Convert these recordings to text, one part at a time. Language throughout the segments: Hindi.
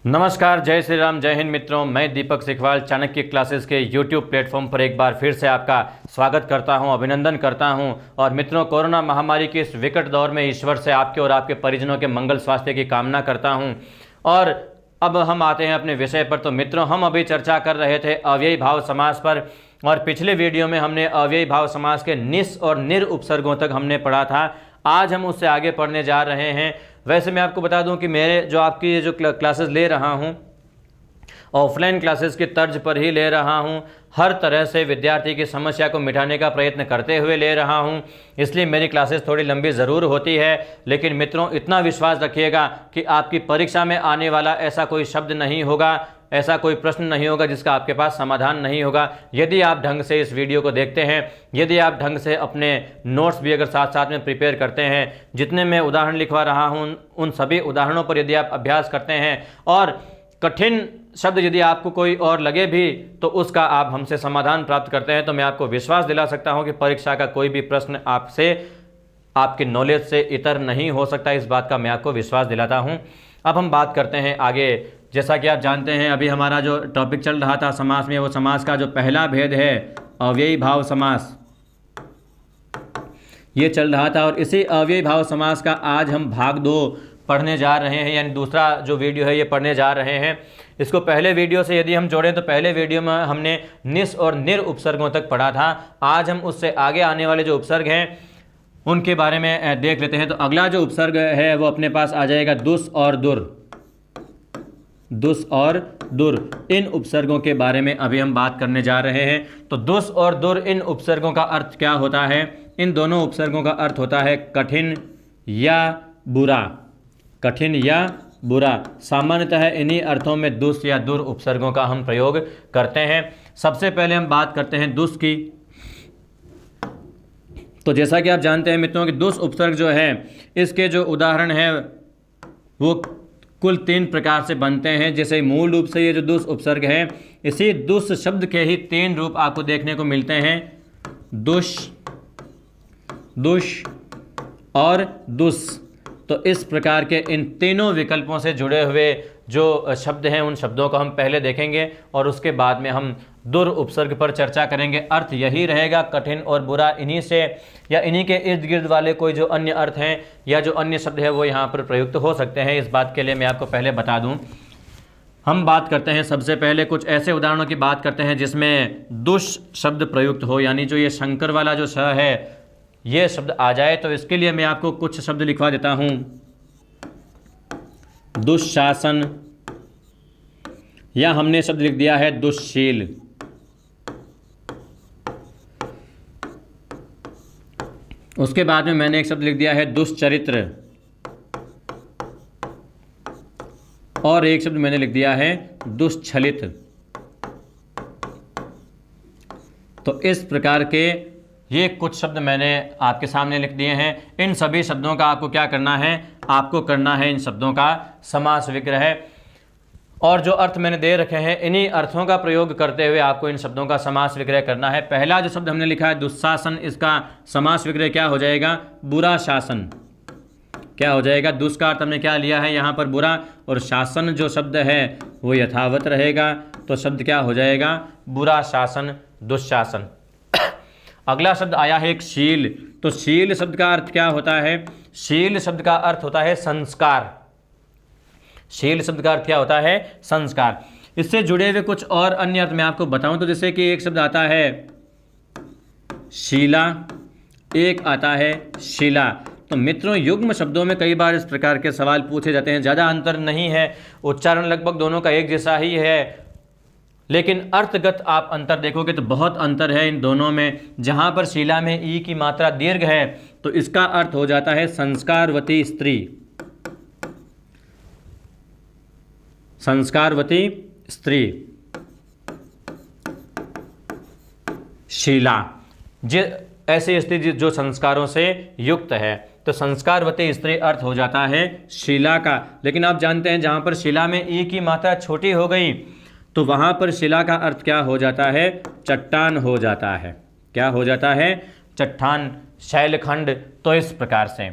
नमस्कार, जय श्री राम, जय हिंद मित्रों। मैं दीपक सिखवाल चाणक्य क्लासेस के YouTube प्लेटफॉर्म पर एक बार फिर से आपका स्वागत करता हूं, अभिनंदन करता हूं। और मित्रों, कोरोना महामारी के इस विकट दौर में ईश्वर से आपके और आपके परिजनों के मंगल स्वास्थ्य की कामना करता हूं। और अब हम आते हैं अपने विषय पर। तो मित्रों, हम अभी चर्चा कर रहे थे अव्ययी भाव समास पर, और पिछले वीडियो में हमने अव्ययी भाव समास के निस और निर उपसर्गों तक हमने पढ़ा था। आज हम उससे आगे पढ़ने जा रहे हैं। वैसे मैं आपको बता दूं कि मेरे जो आपकी जो क्लासेस ले रहा हूं, ऑफलाइन क्लासेस की तर्ज पर ही ले रहा हूं। हर तरह से विद्यार्थी की समस्या को मिटाने का प्रयत्न करते हुए ले रहा हूं। इसलिए मेरी क्लासेस थोड़ी लंबी ज़रूर होती है, लेकिन मित्रों इतना विश्वास रखिएगा कि आपकी परीक्षा में आने वाला ऐसा कोई शब्द नहीं होगा, ऐसा कोई प्रश्न नहीं होगा जिसका आपके पास समाधान नहीं होगा। यदि आप ढंग से इस वीडियो को देखते हैं, यदि आप ढंग से अपने नोट्स भी अगर साथ साथ में प्रिपेयर करते हैं, जितने मैं उदाहरण लिखवा रहा हूं उन सभी उदाहरणों पर यदि आप अभ्यास करते हैं, और कठिन शब्द यदि आपको कोई और लगे भी तो उसका आप हमसे समाधान प्राप्त करते हैं, तो मैं आपको विश्वास दिला सकता हूं कि परीक्षा का कोई भी प्रश्न आपसे, आपके नॉलेज से इतर नहीं हो सकता। इस बात का मैं आपको विश्वास दिलाता हूं। अब हम बात करते हैं आगे। जैसा कि आप जानते हैं, अभी हमारा जो टॉपिक चल रहा था समास में, वो समास का जो पहला भेद है अव्ययी भाव समास, ये चल रहा था। और इसी अव्ययी भाव समास का आज हम भाग 2 पढ़ने जा रहे हैं, यानी दूसरा जो वीडियो है ये पढ़ने जा रहे हैं। इसको पहले वीडियो से यदि हम जोड़ें तो पहले वीडियो में हमने निस और निर उपसर्गों तक पढ़ा था। आज हम उससे आगे आने वाले जो उपसर्ग हैं उनके बारे में देख लेते हैं। तो अगला जो उपसर्ग है वो अपने पास आ जाएगा दुस और दुर। दुस और दुर, इन उपसर्गों के बारे में अभी हम बात करने जा रहे हैं। तो दुस और दुर, इन उपसर्गों का अर्थ क्या होता है? इन दोनों उपसर्गों का अर्थ होता है कठिन या बुरा। कठिन या बुरा, सामान्यतः इन्हीं अर्थों में दुस या दुर उपसर्गों का हम प्रयोग करते हैं। सबसे पहले हम बात करते हैं दुस की। तो जैसा कि आप जानते हैं मित्रों कि दुस उपसर्ग जो है, इसके जो उदाहरण है वो कुल 3 प्रकार से बनते हैं। जैसे मूल रूप से ये जो दुस उपसर्ग है, इसी दुस शब्द के ही 3 रूप आपको देखने को मिलते हैं, दुष, दुष और दुस। तो इस प्रकार के इन तीनों विकल्पों से जुड़े हुए जो शब्द हैं उन शब्दों को हम पहले देखेंगे, और उसके बाद में हम दुर उपसर्ग पर चर्चा करेंगे। अर्थ यही रहेगा, कठिन और बुरा। इन्हीं से या इन्हीं के इर्द गिर्द वाले कोई जो अन्य अर्थ हैं या जो अन्य शब्द है वो यहाँ पर प्रयुक्त हो सकते हैं। इस बात के लिए मैं आपको पहले बता दूँ। हम बात करते हैं सबसे पहले कुछ ऐसे उदाहरणों की बात करते हैं जिसमें दुष शब्द प्रयुक्त हो, यानी जो ये शंकर वाला जो श है ये शब्द आ जाए। तो इसके लिए मैं आपको कुछ शब्द लिखवा देता हूं। दुशासन, या हमने शब्द लिख दिया है दुश्शील। उसके बाद में मैंने एक शब्द लिख दिया है दुश्चरित्र, और एक शब्द मैंने लिख दिया है दुश्छलित। तो इस प्रकार के ये कुछ शब्द मैंने आपके सामने लिख दिए हैं। इन सभी शब्दों का आपको क्या करना है? आपको करना है इन शब्दों का समास विग्रह, और जो अर्थ मैंने दे रखे हैं इन्हीं अर्थों का प्रयोग करते हुए आपको इन शब्दों का समास विग्रह करना है। पहला जो शब्द हमने लिखा है दुशासन, इसका समास विग्रह क्या हो जाएगा? बुरा शासन। क्या हो जाएगा? दुष का अर्थ हमने क्या लिया है यहाँ पर? बुरा, और शासन जो शब्द है वो यथावत रहेगा। तो शब्द क्या हो जाएगा? बुरा शासन, दुशासन। अगला शब्द आया है एक शील। तो शील शब्द का अर्थ क्या होता है? शील शब्द का अर्थ होता है संस्कार। शील शब्द का अर्थ क्या होता है? संस्कार। इससे जुड़े हुए कुछ और अन्य अर्थ मैं आपको बताऊं तो जैसे कि एक शब्द आता है शीला, एक आता है शिला। तो मित्रों, युग्म शब्दों में कई बार इस प्रकार के सवाल पूछे जाते हैं। ज़्यादा अंतर नहीं है, उच्चारण लगभग दोनों का एक जैसा ही है, लेकिन अर्थगत आप अंतर देखोगे तो बहुत अंतर है इन दोनों में। जहाँ पर शीला में ई की मात्रा दीर्घ है तो इसका अर्थ हो जाता है संस्कारवती स्त्री। संस्कारवती स्त्री, शीला, ऐसी स्त्री जो संस्कारों से युक्त है। तो संस्कारवती स्त्री अर्थ हो जाता है शीला का। लेकिन आप जानते हैं जहाँ पर शीला में ई की मात्रा छोटी हो गई तो वहाँ पर शिला का अर्थ क्या हो जाता है? चट्टान हो जाता है। क्या हो जाता है? चट्टान, शैलखंड। तो इस प्रकार से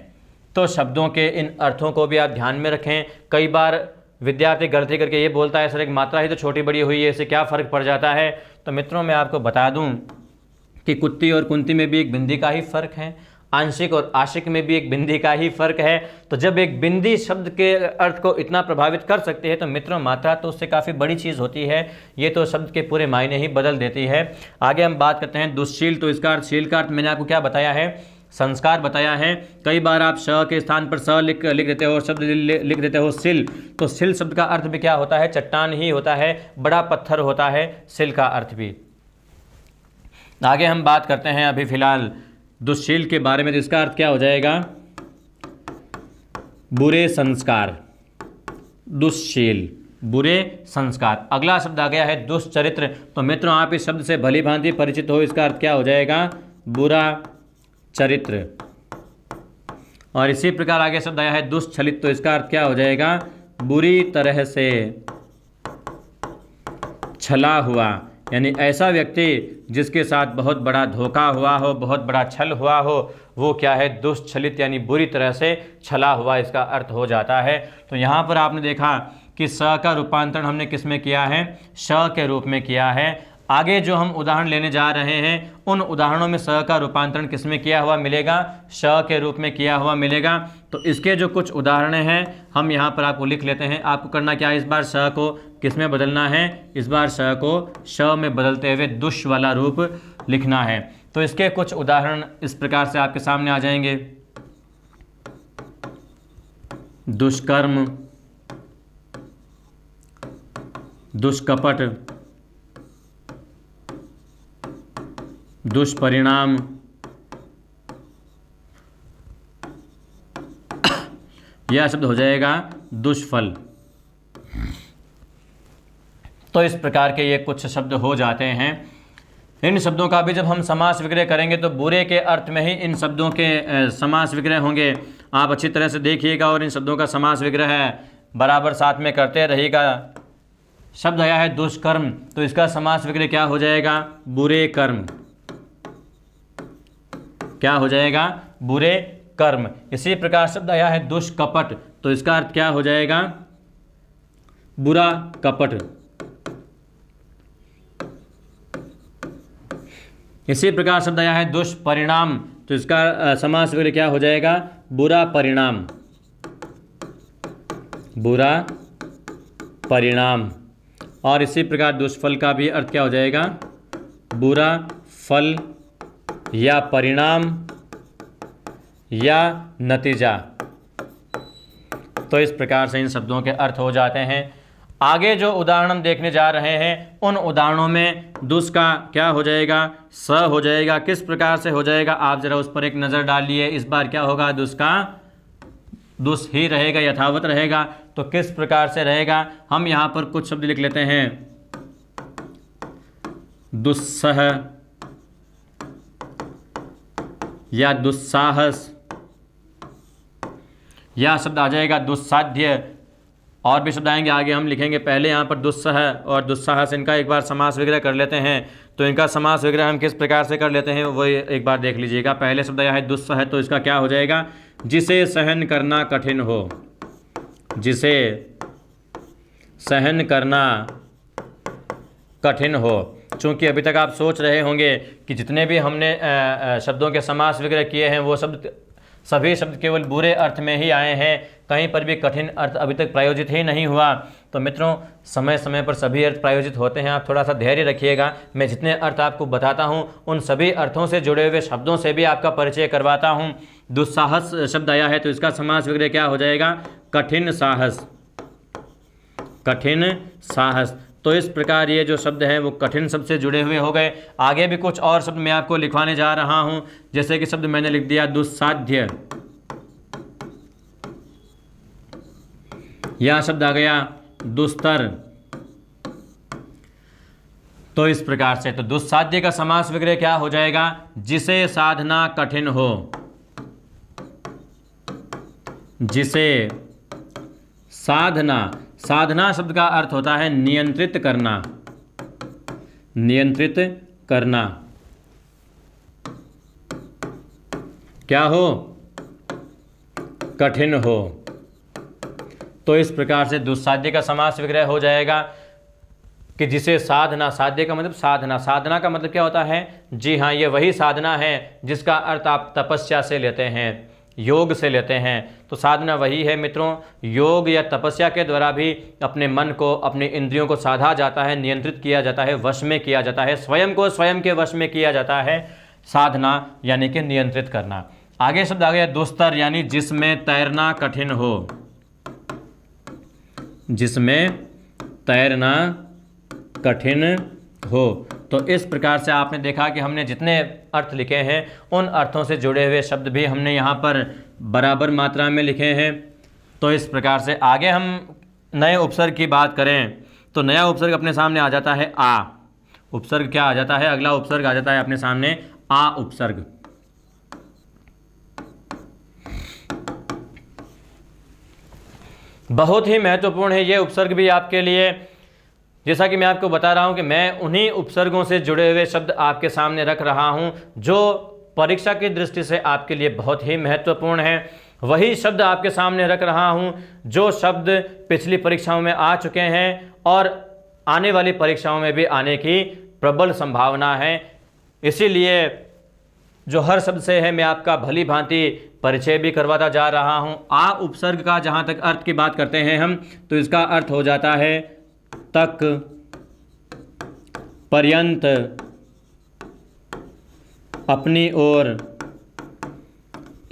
तो शब्दों के इन अर्थों को भी आप ध्यान में रखें। कई बार विद्यार्थी गलती करके ये बोलता है सर एक मात्रा ही तो छोटी बड़ी हुई है, इससे क्या फ़र्क पड़ जाता है। तो मित्रों मैं आपको बता दूं कि कुत्ती और कुंती में भी एक बिंदी का ही फ़र्क है, आंशिक और आशिक में भी एक बिंदी का ही फ़र्क है। तो जब एक बिंदी शब्द के अर्थ को इतना प्रभावित कर सकती है तो मित्रों मात्रा तो उससे काफ़ी बड़ी चीज़ होती है, ये तो शब्द के पूरे मायने ही बदल देती है। आगे हम बात करते हैं दुश्शील। तो इसका अर्थ, शील का अर्थ मैंने आपको क्या बताया है, संस्कार बताया है। कई बार आप श के स्थान पर स लिख देते हो और शब्द लिख देते हो सिल। तो सिल शब्द का अर्थ भी क्या होता है, चट्टान ही होता है, बड़ा पत्थर होता है सिल का अर्थ भी। आगे हम बात करते हैं अभी फ़िलहाल दुश्शील के बारे में। तो इसका अर्थ क्या हो जाएगा, बुरे संस्कार। दुश्शील बुरे संस्कार। अगला शब्द आ गया है दुष्चरित्र। तो मित्रों आप इस शब्द से भली भांति परिचित हो, इसका अर्थ क्या हो जाएगा, बुरा चरित्र। और इसी प्रकार आगे शब्द आया है दुष्छलित। तो इसका अर्थ क्या हो जाएगा, बुरी तरह से छला हुआ, यानी ऐसा व्यक्ति जिसके साथ बहुत बड़ा धोखा हुआ हो, बहुत बड़ा छल हुआ हो, वो क्या है, दुष्छलित यानी बुरी तरह से छला हुआ इसका अर्थ हो जाता है। तो यहाँ पर आपने देखा कि स का रूपांतरण हमने किस में किया है, श के रूप में किया है। आगे जो हम उदाहरण लेने जा रहे हैं उन उदाहरणों में स का रूपांतरण किस में किया हुआ मिलेगा, श के रूप में किया हुआ मिलेगा। तो इसके जो कुछ उदाहरण हैं हम यहाँ पर आपको लिख लेते हैं। आपको करना क्या है, इस बार स को किस में बदलना है, इस बार स को श में बदलते हुए दुष वाला रूप लिखना है। तो इसके कुछ उदाहरण इस प्रकार से आपके सामने आ जाएंगे। दुष्कर्म, दुष्कपट, दुष्परिणाम, यह शब्द हो जाएगा दुष्फल। तो इस प्रकार के ये कुछ शब्द हो जाते हैं। इन शब्दों का भी जब हम समास विग्रह करेंगे तो बुरे के अर्थ में ही इन शब्दों के समास विग्रह होंगे। आप अच्छी तरह से देखिएगा और इन शब्दों का समास विग्रह बराबर साथ में करते रहिएगा। शब्द आया है दुष्कर्म। तो इसका समास विग्रह क्या हो जाएगा, बुरे कर्म। क्या हो जाएगा, बुरे कर्म। इसी प्रकार शब्द आया है दुष्कपट। तो इसका अर्थ क्या हो जाएगा, बुरा कपट। इसी प्रकार शब्द आया है दुष्परिणाम। तो इसका समास विग्रह क्या हो जाएगा, बुरा परिणाम। बुरा परिणाम। और इसी प्रकार दुष्फल का भी अर्थ क्या हो जाएगा, बुरा फल या परिणाम या नतीजा। तो इस प्रकार से इन शब्दों के अर्थ हो जाते हैं। आगे जो उदाहरण हम देखने जा रहे हैं उन उदाहरणों में दुष् का क्या हो जाएगा, स हो जाएगा। किस प्रकार से हो जाएगा, आप जरा उस पर एक नज़र डालिए। इस बार क्या होगा, दुष् का दुष् ही रहेगा, यथावत रहेगा। तो किस प्रकार से रहेगा, हम यहाँ पर कुछ शब्द लिख लेते हैं। दुस्सह या दुस्साहस, यह शब्द आ जाएगा दुस्साध्य। और भी शब्द आएंगे आगे हम लिखेंगे। पहले यहाँ पर दुस्सह और दुस्साहस, इनका एक बार समास विग्रह कर लेते हैं। तो इनका समास विग्रह हम किस प्रकार से कर लेते हैं वो एक बार देख लीजिएगा। पहले शब्द आया है दुस्सह। तो इसका क्या हो जाएगा, जिसे सहन करना कठिन हो। जिसे सहन करना कठिन हो। चूँकि अभी तक आप सोच रहे होंगे कि जितने भी हमने शब्दों के समास विग्रह किए हैं वो सभी शब्द केवल बुरे अर्थ में ही आए हैं, कहीं पर भी कठिन अर्थ अभी तक प्रायोजित ही नहीं हुआ। तो मित्रों समय समय पर सभी अर्थ प्रायोजित होते हैं, आप थोड़ा सा धैर्य रखिएगा। मैं जितने अर्थ आपको बताता हूँ उन सभी अर्थों से जुड़े हुए शब्दों से भी आपका परिचय करवाता हूँ। दुस्साहस शब्द आया है तो इसका समास विग्रह क्या हो जाएगा, कठिन साहस। कठिन साहस। तो इस प्रकार ये जो शब्द हैं वो कठिन शब्द से जुड़े हुए हो गए। आगे भी कुछ और शब्द मैं आपको लिखवाने जा रहा हूं, जैसे कि शब्द मैंने लिख दिया दुस्साध्य। यह शब्द आ गया दुस्तर। तो इस प्रकार से तो दुस्साध्य का समास विग्रह क्या हो जाएगा, जिसे साधना कठिन हो। जिसे साधना, साधना शब्द का अर्थ होता है नियंत्रित करना। नियंत्रित करना। क्या हो, कठिन हो। तो इस प्रकार से दुस्साध्य का समास विग्रह हो जाएगा कि जिसे साधना, साध्य का मतलब साधना, साधना का मतलब क्या होता है? जी हाँ, ये वही साधना है जिसका अर्थ आप तपस्या से लेते हैं, योग से लेते हैं। तो साधना वही है मित्रों, योग या तपस्या के द्वारा भी अपने मन को, अपने इंद्रियों को साधा जाता है, नियंत्रित किया जाता है, वश में किया जाता है, स्वयं को स्वयं के वश में किया जाता है। साधना यानी कि नियंत्रित करना। आगे शब्द आ गया दुस्तर, यानी जिसमें तैरना कठिन हो, जिसमें तैरना कठिन हो। तो इस प्रकार से आपने देखा कि हमने जितने अर्थ लिखे हैं उन अर्थों से जुड़े हुए शब्द भी हमने यहाँ पर बराबर मात्रा में लिखे हैं। तो इस प्रकार से आगे हम नए उपसर्ग की बात करें तो नया उपसर्ग अपने सामने आ जाता है आ। उपसर्ग क्या आ जाता है? अगला उपसर्ग आ जाता है अपने सामने आ उपसर्ग। बहुत ही महत्वपूर्ण है ये उपसर्ग भी आपके लिए। जैसा कि मैं आपको बता रहा हूं कि मैं उन्हीं उपसर्गों से जुड़े हुए शब्द आपके सामने रख रहा हूं जो परीक्षा की दृष्टि से आपके लिए बहुत ही महत्वपूर्ण है। वही शब्द आपके सामने रख रहा हूं जो शब्द पिछली परीक्षाओं में आ चुके हैं और आने वाली परीक्षाओं में भी आने की प्रबल संभावना है। इसीलिए जो हर शब्द से है मैं आपका भली भांति परिचय भी करवाता जा रहा हूं। आ उपसर्ग का जहां तक अर्थ की बात करते हैं हम, तो इसका अर्थ हो जाता है तक, पर्यंत, अपनी ओर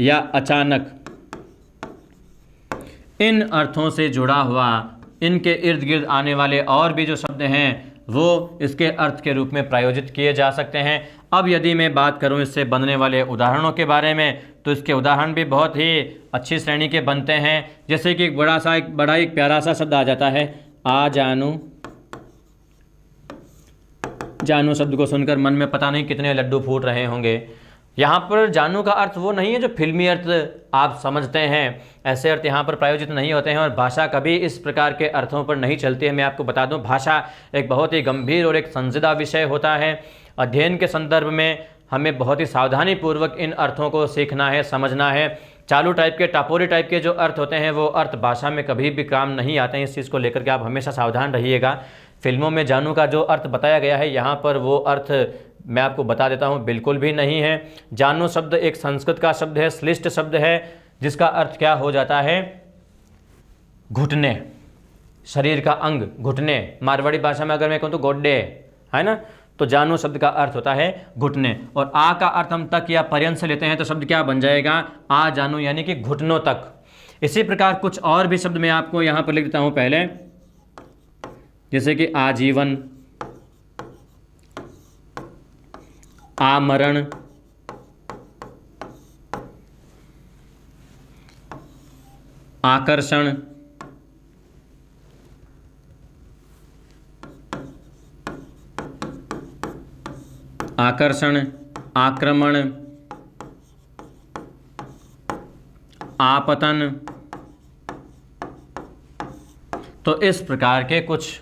या अचानक। इन अर्थों से जुड़ा हुआ, इनके इर्द गिर्द आने वाले और भी जो शब्द हैं वो इसके अर्थ के रूप में प्रयोजित किए जा सकते हैं। अब यदि मैं बात करूं इससे बनने वाले उदाहरणों के बारे में, तो इसके उदाहरण भी बहुत ही अच्छी श्रेणी के बनते हैं। जैसे कि एक बड़ा एक प्यारा सा शब्द आ जाता है आ जानू। जानू शब्द को सुनकर मन में पता नहीं कितने लड्डू फूट रहे होंगे। यहाँ पर जानू का अर्थ वो नहीं है जो फिल्मी अर्थ आप समझते हैं, ऐसे अर्थ यहाँ पर प्रायोजित नहीं होते हैं और भाषा कभी इस प्रकार के अर्थों पर नहीं चलती है। मैं आपको बता दूं, भाषा एक बहुत ही गंभीर और एक संजीदा विषय होता है। अध्ययन के संदर्भ में हमें बहुत ही सावधानी पूर्वक इन अर्थों को सीखना है, समझना है। चालू टाइप के, टापोरी टाइप के जो अर्थ होते हैं वो अर्थ भाषा में कभी भी काम नहीं आते हैं। इस चीज़ को लेकर के आप हमेशा सावधान रहिएगा। फिल्मों में जानू का जो अर्थ बताया गया है, यहाँ पर वो अर्थ मैं आपको बता देता हूँ बिल्कुल भी नहीं है। जानू शब्द एक संस्कृत का शब्द है, श्लिष्ट शब्द है, जिसका अर्थ क्या हो जाता है? घुटने, शरीर का अंग, घुटने। मारवाड़ी भाषा में अगर मैं कहूँ तो गोड्डे, है ना। तो जानू शब्द का अर्थ होता है घुटने। और आ का अर्थ हम तक या पर्यंत से लेते हैं तो शब्द क्या बन जाएगा? आ जानू, यानी कि घुटनों तक। इसी प्रकार कुछ और भी शब्द मैं आपको यहाँ पर लिख देता हूँ पहले, जैसे कि आजीवन, आमरण, आकर्षण, आकर्षण, आक्रमण, आपतन। तो इस प्रकार के कुछ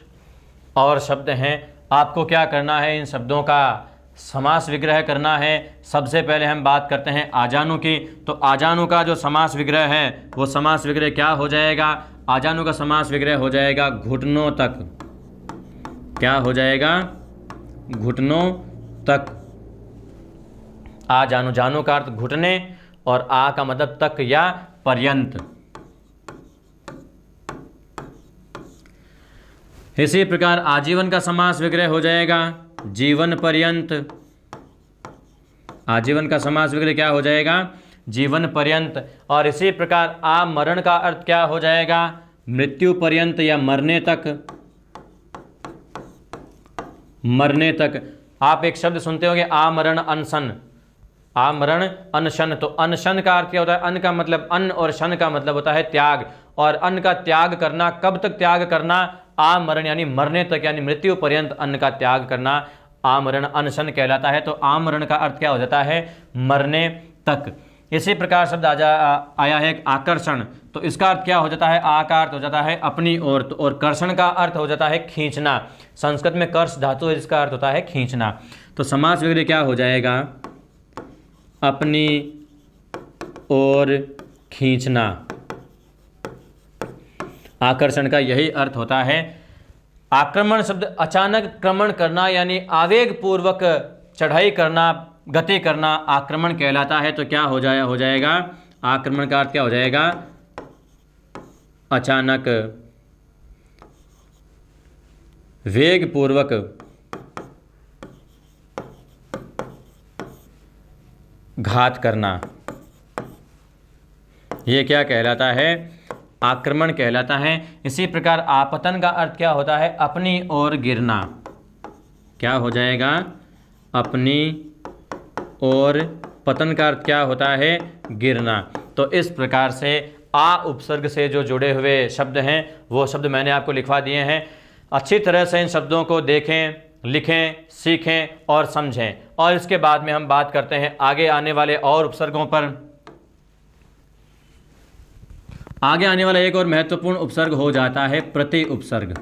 और शब्द हैं। आपको क्या करना है? इन शब्दों का समास विग्रह करना है। सबसे पहले हम बात करते हैं आजानु की। तो आजानु का जो समास विग्रह है वो समास विग्रह क्या हो जाएगा? आजानु का समास विग्रह हो जाएगा घुटनों तक। क्या हो जाएगा? घुटनों तक। आ जानू, जानू का अर्थ घुटने और आ का मतलब तक या पर्यंत। इसी प्रकार आजीवन का समास विग्रह हो जाएगा जीवन पर्यंत। आजीवन का समास विग्रह क्या हो जाएगा? जीवन पर्यंत। और इसी प्रकार आमरण का अर्थ क्या हो जाएगा? मृत्यु पर्यंत या मरने तक। मरने तक। आप एक शब्द सुनते होंगे आमरण अनशन। आमरण अनशन, तो अनशन का अर्थ क्या होता है? अन्न का मतलब अन्न और शन का मतलब होता है त्याग। और अन्न का त्याग करना, कब तक त्याग करना? आमरण यानी मरने तक, यानी मृत्यु पर्यंत अन्न का त्याग करना आमरण अनशन कहलाता है। तो आमरण का अर्थ क्या हो जाता है? मरने तक। इसी प्रकार शब्द आया है आकर्षण। तो इसका अर्थ क्या हो जाता है? आ का अर्थ हो जाता है अपनी ओर, और कर्षण का अर्थ हो जाता है खींचना। संस्कृत में कर्ष धातु है जिसका अर्थ होता है खींचना। तो समास विग्रह क्या हो जाएगा? अपनी ओर खींचना। आकर्षण का यही अर्थ होता है। आक्रमण शब्द अचानक क्रमण करना यानी आवेग पूर्वक चढ़ाई करना, गति करना आक्रमण कहलाता है। तो क्या हो जाएगा आक्रमण का अर्थ क्या हो जाएगा? अचानक वेग पूर्वक घात करना, ये क्या कहलाता है? आक्रमण कहलाता है। इसी प्रकार आपतन का अर्थ क्या होता है? अपनी ओर गिरना। क्या हो जाएगा? अपनी ओर। पतन का अर्थ क्या होता है? गिरना। तो इस प्रकार से आ उपसर्ग से जो जुड़े हुए शब्द हैं वो शब्द मैंने आपको लिखवा दिए हैं। अच्छी तरह से इन शब्दों को देखें, लिखें, सीखें और समझें, और इसके बाद में हम बात करते हैं आगे आने वाले और उपसर्गों पर। आगे आने वाला एक और महत्वपूर्ण उपसर्ग हो जाता है प्रति उपसर्ग।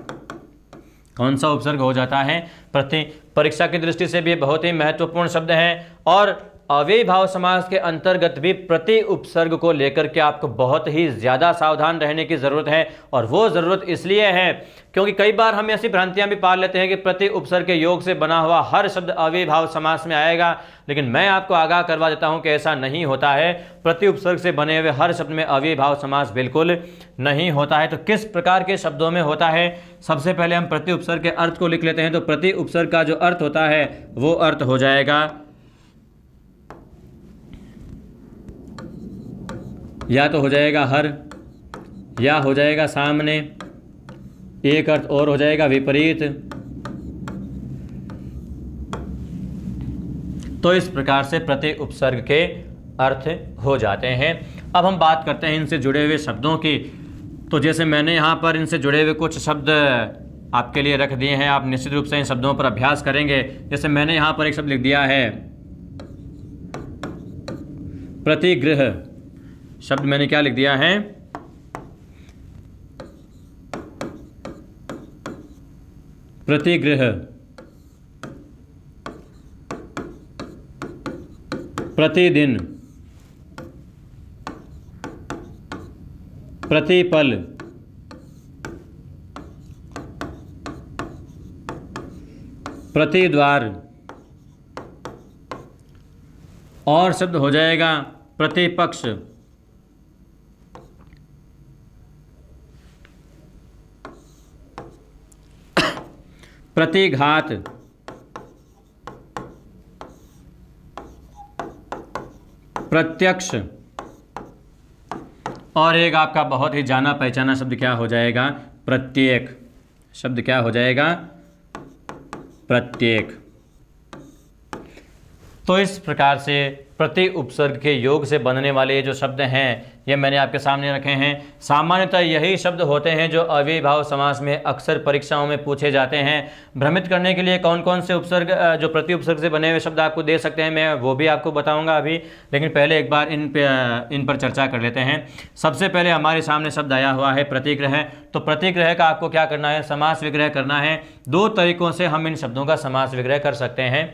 कौन सा उपसर्ग हो जाता है? प्रति। परीक्षा की दृष्टि से भी बहुत ही महत्वपूर्ण शब्द है, और अव्ययी भाव समास के अंतर्गत भी प्रति उपसर्ग को लेकर के आपको बहुत ही ज़्यादा सावधान रहने की ज़रूरत है। और वो ज़रूरत इसलिए है क्योंकि कई बार हम ऐसी भ्रांतियां भी पाल लेते हैं कि प्रति उपसर्ग के योग से बना हुआ हर शब्द अव्ययी भाव समास में आएगा, लेकिन मैं आपको आगाह करवा देता हूं कि ऐसा नहीं होता है। प्रति उपसर्ग से बने हुए हर शब्द में अव्ययी भाव समास बिल्कुल नहीं होता है। तो किस प्रकार के शब्दों में होता है? सबसे पहले हम प्रति उपसर्ग के अर्थ को लिख लेते हैं। तो प्रति उपसर्ग का जो अर्थ होता है वो अर्थ हो जाएगा या तो हो जाएगा हर, या हो जाएगा सामने, एक अर्थ और हो जाएगा विपरीत। तो इस प्रकार से प्रति उपसर्ग के अर्थ हो जाते हैं। अब हम बात करते हैं इनसे जुड़े हुए शब्दों की। तो जैसे मैंने यहाँ पर इनसे जुड़े हुए कुछ शब्द आपके लिए रख दिए हैं, आप निश्चित रूप से इन शब्दों पर अभ्यास करेंगे। जैसे मैंने यहाँ पर एक शब्द लिख दिया है प्रतिगृह। शब्द मैंने क्या लिख दिया है? प्रतिगृह। प्रतिदिन, प्रतिपल, प्रतिद्वार, और शब्द हो जाएगा प्रतिपक्ष, प्रतिघात, प्रत्यक्ष, और एक आपका बहुत ही जाना पहचाना शब्द क्या हो जाएगा? प्रत्येक। शब्द क्या हो जाएगा? प्रत्येक। तो इस प्रकार से प्रति उपसर्ग के योग से बनने वाले ये जो शब्द हैं ये मैंने आपके सामने रखे हैं। सामान्यतः यही शब्द होते हैं जो अव्ययी भाव समास में अक्सर परीक्षाओं में पूछे जाते हैं। भ्रमित करने के लिए कौन कौन से उपसर्ग जो प्रति उपसर्ग से बने हुए शब्द आपको दे सकते हैं, मैं वो भी आपको बताऊंगा अभी, लेकिन पहले एक बार इन पर चर्चा कर लेते हैं। सबसे पहले हमारे सामने शब्द आया हुआ है प्रतिग्रह। तो प्रतिग्रह का आपको क्या करना है? समास विग्रह करना है। दो तरीकों से हम इन शब्दों का समास विग्रह कर सकते हैं।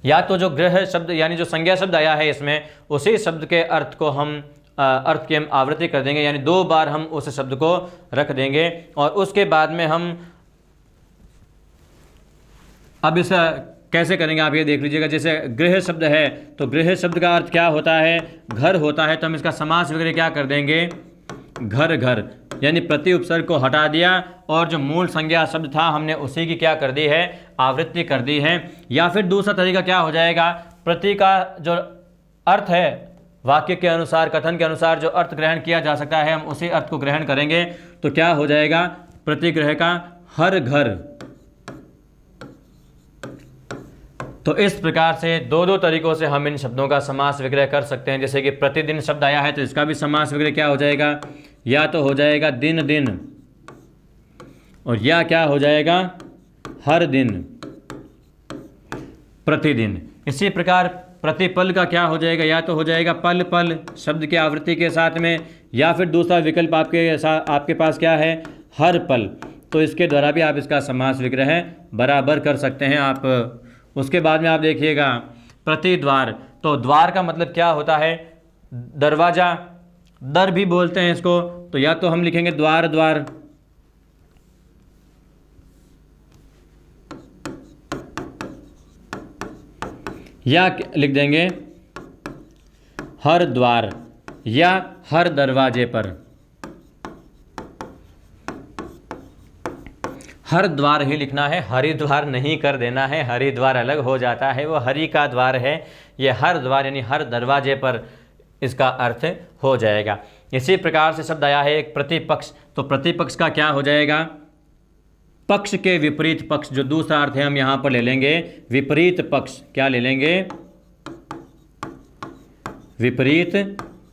या तो जो ग्रह शब्द यानी जो संज्ञा शब्द आया है इसमें, उसी शब्द के अर्थ को हम अर्थ की हम आवृत्ति कर देंगे, यानी दो बार हम उस शब्द को रख देंगे। और उसके बाद में हम अब इस कैसे करेंगे आप ये देख लीजिएगा। जैसे गृह शब्द है तो गृह शब्द का अर्थ क्या होता है? घर होता है। तो हम इसका समास विग्रह क्या कर देंगे? घर घर, यानी प्रति उपसर्ग को हटा दिया और जो मूल संज्ञा शब्द था हमने उसी की क्या कर दी है? आवृत्ति कर दी है। या फिर दूसरा तरीका क्या हो जाएगा? प्रति का जो अर्थ है वाक्य के अनुसार, कथन के अनुसार जो अर्थ ग्रहण किया जा सकता है हम उसी अर्थ को ग्रहण करेंगे। तो क्या हो जाएगा? प्रतिग्रह का हर घर। तो इस प्रकार से दो तरीकों से हम इन शब्दों का समास विग्रह कर सकते हैं। जैसे कि प्रतिदिन शब्द आया है तो इसका भी समास विग्रह क्या हो जाएगा? या तो हो जाएगा दिन दिन, और या क्या हो जाएगा? हर दिन, प्रतिदिन। इसी प्रकार प्रतिपल का क्या हो जाएगा? या तो हो जाएगा पल पल शब्द की आवृत्ति के साथ में, या फिर दूसरा विकल्प आपके पास क्या है? हर पल। तो इसके द्वारा भी आप इसका समास विग्रह बराबर कर सकते हैं आप। उसके बाद में आप देखिएगा प्रतिद्वार। तो द्वार का मतलब क्या होता है? दरवाज़ा। दर भी बोलते हैं इसको। तो या तो हम लिखेंगे द्वार द्वार, या लिख देंगे हर द्वार या हर दरवाजे पर। हर द्वार ही लिखना है, हरिद्वार नहीं कर देना है, हरिद्वार अलग हो जाता है, वो हरि का द्वार है। ये हर द्वार यानी हर दरवाजे पर इसका अर्थ हो जाएगा। इसी प्रकार से शब्द आया है एक प्रतिपक्ष। तो प्रतिपक्ष का क्या हो जाएगा? पक्ष के विपरीत पक्ष, जो दूसरा अर्थ है हम यहां पर ले लेंगे विपरीत पक्ष। क्या ले लेंगे? विपरीत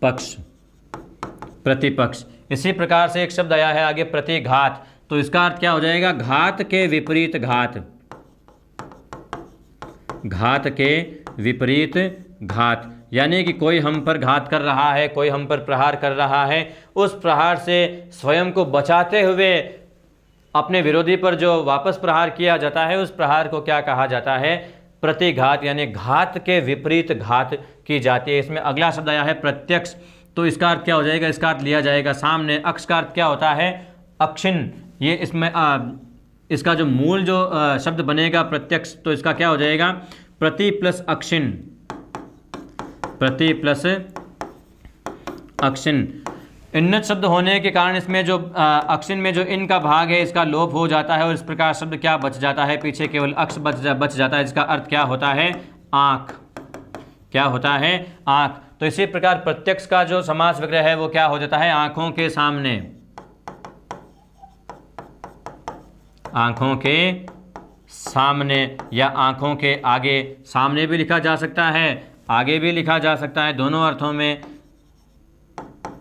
पक्ष, प्रतिपक्ष। इसी प्रकार से एक शब्द आया है आगे प्रतिघात। तो इसका अर्थ क्या हो जाएगा? घात के विपरीत घात, घात के विपरीत घात। यानी कि कोई हम पर घात कर रहा है, कोई हम पर प्रहार कर रहा है, उस प्रहार से स्वयं को बचाते हुए अपने विरोधी पर जो वापस प्रहार किया जाता है, उस प्रहार को क्या कहा जाता है? प्रतिघात, यानी घात के विपरीत घात की जाती है। इसमें अगला शब्द आया है प्रत्यक्ष। तो इसका अर्थ क्या हो जाएगा? इसका अर्थ लिया जाएगा सामने। अक्ष का अर्थ क्या होता है? अक्षिण। ये इसमें इसका जो मूल जो शब्द बनेगा प्रत्यक्ष, तो इसका क्या हो जाएगा? प्रति प्लस अक्षिण, प्रति प्लस अक्षिण। इन्नत शब्द होने के कारण इसमें जो अक्षिण में जो इन का भाग है इसका लोप हो जाता है और इस प्रकार शब्द क्या बच जाता है? पीछे केवल अक्ष बच जाता है। इसका अर्थ क्या होता है? आँख। क्या होता है? आँख। तो इसी प्रकार प्रत्यक्ष का जो समास विग्रह है वो क्या हो जाता है? आँखों के सामने, आँखों के सामने या आँखों के आगे। सामने भी लिखा जा सकता है, आगे भी लिखा जा सकता है, दोनों अर्थों में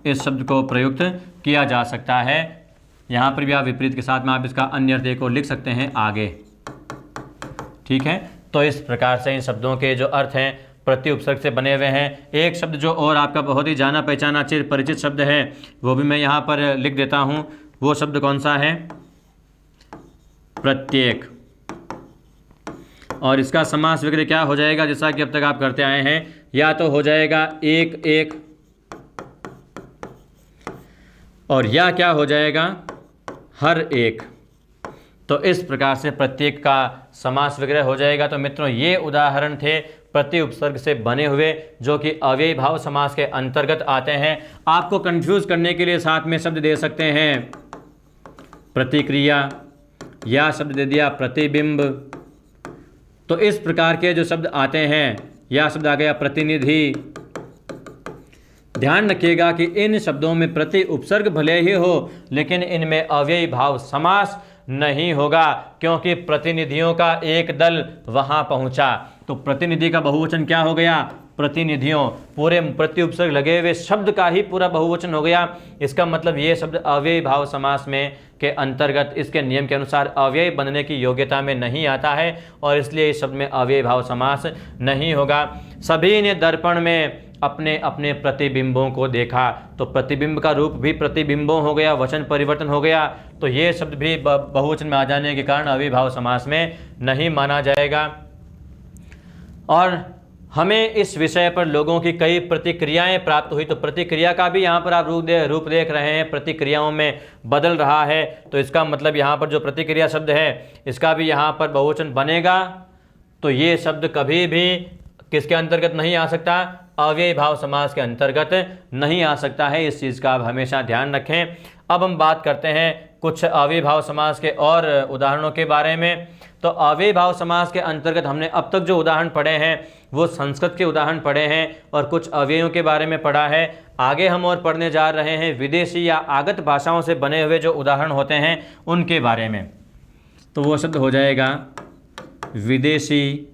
इस शब्द को प्रयुक्त किया जा सकता है। यहाँ पर भी आप विपरीत के साथ में आप इसका अन्य अर्थ एक और लिख सकते हैं, आगे। ठीक है। तो इस प्रकार से इन शब्दों के जो अर्थ हैं प्रति उपसर्ग से बने हुए हैं। एक शब्द जो और आपका बहुत ही जाना पहचाना चिर परिचित शब्द है वो भी मैं यहाँ पर लिख देता हूँ। वो शब्द कौन सा है? प्रत्येक। और इसका समास विग्रह क्या हो जाएगा? जैसा कि अब तक आप करते आए हैं, या तो हो जाएगा एक एक, और या क्या हो जाएगा? हर एक। तो इस प्रकार से प्रत्येक का समास विग्रह हो जाएगा। तो मित्रों ये उदाहरण थे प्रति उपसर्ग से बने हुए जो कि अव्ययी भाव समास के अंतर्गत आते हैं। आपको कंफ्यूज करने के लिए साथ में शब्द दे सकते हैं प्रतिक्रिया, या शब्द दे दिया प्रतिबिंब। तो इस प्रकार के जो शब्द आते हैं, या शब्द आ गया प्रतिनिधि। ध्यान रखिएगा कि इन शब्दों में प्रति उपसर्ग भले ही हो लेकिन इनमें अव्ययी भाव समास नहीं होगा, क्योंकि प्रतिनिधियों का एक दल वहां पहुंचा। तो प्रतिनिधि का बहुवचन क्या हो गया? प्रतिनिधियों। पूरे प्रति उपसर्ग लगे हुए शब्द का ही पूरा बहुवचन हो गया। इसका मतलब ये शब्द अव्ययी भाव समास में के अंतर्गत इसके नियम के अनुसार अव्यय बनने की योग्यता में नहीं आता है और इसलिए इस शब्द में अव्ययी भाव समास नहीं होगा। सभी ने दर्पण में अपने अपने प्रतिबिंबों को देखा। तो प्रतिबिंब का रूप भी प्रतिबिंबों हो गया, वचन परिवर्तन हो गया। तो ये शब्द भी बहुवचन में आ जाने के कारण अव्ययी भाव समास में नहीं माना जाएगा। और हमें इस विषय पर लोगों की कई प्रतिक्रियाएं प्राप्त हुई। तो प्रतिक्रिया का भी यहाँ पर आप रूप देख रहे हैं, प्रतिक्रियाओं में बदल रहा है। तो इसका मतलब यहाँ पर जो प्रतिक्रिया शब्द है इसका भी यहाँ पर बहुवचन बनेगा। तो ये शब्द कभी भी किसके अंतर्गत नहीं आ सकता? अव्ययी भाव समास के अंतर्गत नहीं आ सकता है। इस चीज़ का आप हमेशा ध्यान रखें। अब हम बात करते हैं कुछ अव्ययी भाव समास के और उदाहरणों के बारे में। तो अव्ययी भाव समास के अंतर्गत हमने अब तक जो उदाहरण पढ़े हैं वो संस्कृत के उदाहरण पढ़े हैं और कुछ अव्ययों के बारे में पढ़ा है। आगे हम और पढ़ने जा रहे हैं विदेशी या आगत भाषाओं से बने हुए जो उदाहरण होते हैं उनके बारे में। तो वो शब्द हो जाएगा विदेशी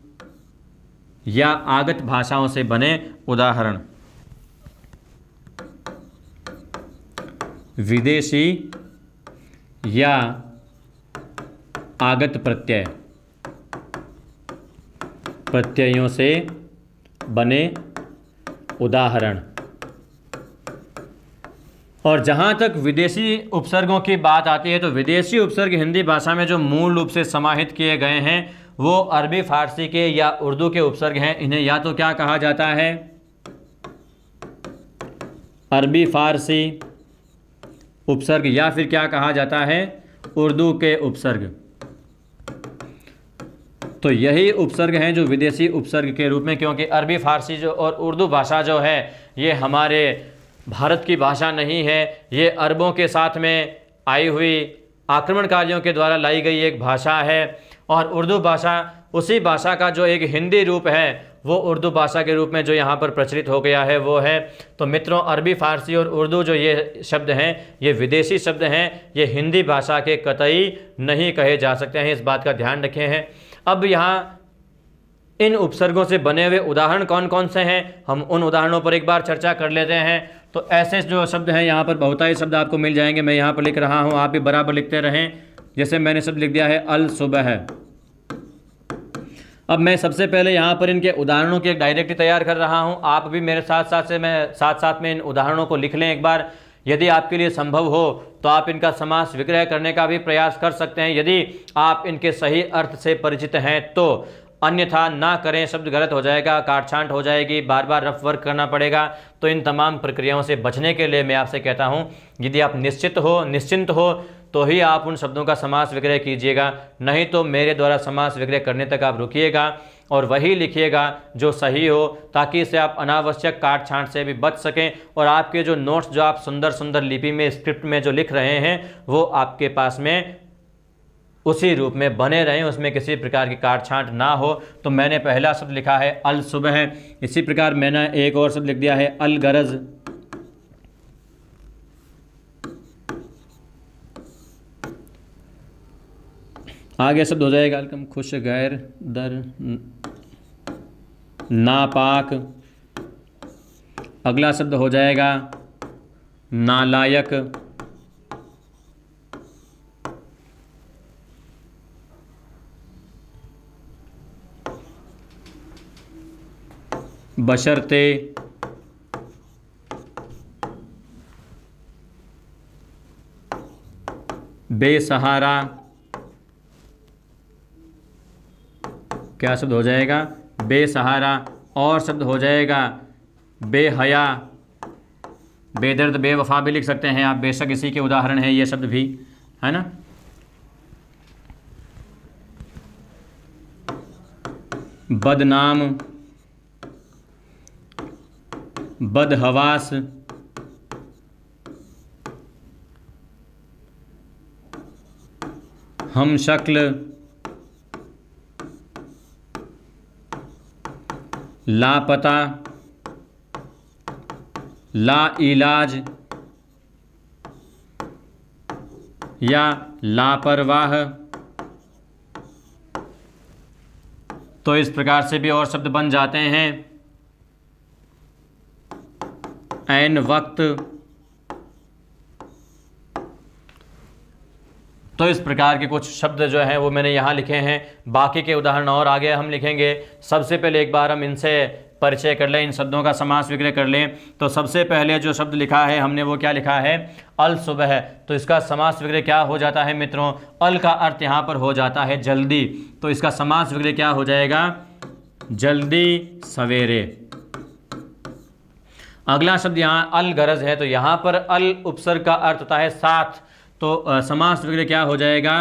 या आगत भाषाओं से बने उदाहरण। विदेशी या आगत प्रत्यय, प्रत्ययों से बने उदाहरण। और जहाँ तक विदेशी उपसर्गों की बात आती है तो विदेशी उपसर्ग हिंदी भाषा में जो मूल रूप से समाहित किए गए हैं वो अरबी फारसी के या उर्दू के उपसर्ग हैं। इन्हें या तो क्या कहा जाता है? अरबी फारसी उपसर्ग, या फिर क्या कहा जाता है, उर्दू के उपसर्ग। तो यही उपसर्ग हैं जो विदेशी उपसर्ग के रूप में, क्योंकि अरबी फारसी जो और उर्दू भाषा जो है ये हमारे भारत की भाषा नहीं है, ये अरबों के साथ में आई हुई आक्रमणकारियों के द्वारा लाई गई एक भाषा है। और उर्दू भाषा उसी भाषा का जो एक हिंदी रूप है वो उर्दू भाषा के रूप में जो यहाँ पर प्रचलित हो गया है वो है। तो मित्रों, अरबी फारसी और उर्दू जो ये शब्द हैं ये विदेशी शब्द हैं, ये हिंदी भाषा के कतई नहीं कहे जा सकते हैं, इस बात का ध्यान रखे हैं। अब यहाँ इन उपसर्गों से बने हुए उदाहरण कौन कौन से हैं, हम उन उदाहरणों पर एक बार चर्चा कर लेते हैं। तो ऐसे जो शब्द हैं यहाँ पर बहुतायत शब्द आपको मिल जाएंगे, मैं यहाँ पर लिख रहा हूँ, आप भी बराबर लिखते रहें। जैसे मैंने शब्द लिख दिया है अल सुबह। अब मैं सबसे पहले यहाँ पर इनके उदाहरणों की एक डायरेक्टरी तैयार कर रहा हूँ, आप भी मेरे साथ में इन उदाहरणों को लिख लें एक बार। यदि आपके लिए संभव हो तो आप इनका समास विग्रह करने का भी प्रयास कर सकते हैं, यदि आप इनके सही अर्थ से परिचित हैं तो। अन्यथा ना करें, शब्द गलत हो जाएगा, काट छांट हो जाएगी, बार बार रफ वर्क करना पड़ेगा। तो इन तमाम प्रक्रियाओं से बचने के लिए मैं आपसे कहता हूँ, यदि आप निश्चिंत हो तो ही आप उन शब्दों का समास विग्रह कीजिएगा, नहीं तो मेरे द्वारा समास विग्रह करने तक आप रुकिएगा और वही लिखिएगा जो सही हो, ताकि इससे आप अनावश्यक काट छांट से भी बच सकें और आपके जो नोट्स जो आप सुंदर सुंदर लिपि में स्क्रिप्ट में जो लिख रहे हैं वो आपके पास में उसी रूप में बने रहें, उसमें किसी प्रकार की काट छांट ना हो। तो मैंने पहला शब्द लिखा है अल सुबह, इसी प्रकार मैंने एक और शब्द लिख दिया है अल गरज। आगे शब्द हो जाएगा अलकम खुश गैर दर नापाक। अगला शब्द हो जाएगा नालायक। बशर्ते, बेसहारा। क्या शब्द हो जाएगा, बेसहारा। और शब्द हो जाएगा बेहया। बेदर्द बेवफा भी लिख सकते हैं आप, बेशक इसी के उदाहरण हैं ये शब्द भी, है ना। बदनाम, बदहवास, हम शक्ल, लापता, ला इलाज या लापरवाह। तो इस प्रकार से भी और शब्द बन जाते हैं। ऐन वक्त। तो इस प्रकार के कुछ शब्द जो हैं वो मैंने यहाँ लिखे हैं, बाकी के उदाहरण और आगे हम लिखेंगे। सबसे पहले एक बार हम इनसे परिचय कर लें, इन शब्दों का समास विग्रह कर लें। तो सबसे पहले जो शब्द लिखा है हमने वो क्या लिखा है, अल सुबह। तो इसका समास विग्रह क्या हो जाता है मित्रों, अल का अर्थ यहाँ पर हो जाता है जल्दी, तो इसका समास विग्रह क्या हो जाएगा, जल्दी सवेरे। अगला शब्द यहाँ अल गरज है, तो यहाँ पर अल उपसर्ग का अर्थ होता है साथ, तो समास विग्रह क्या हो जाएगा,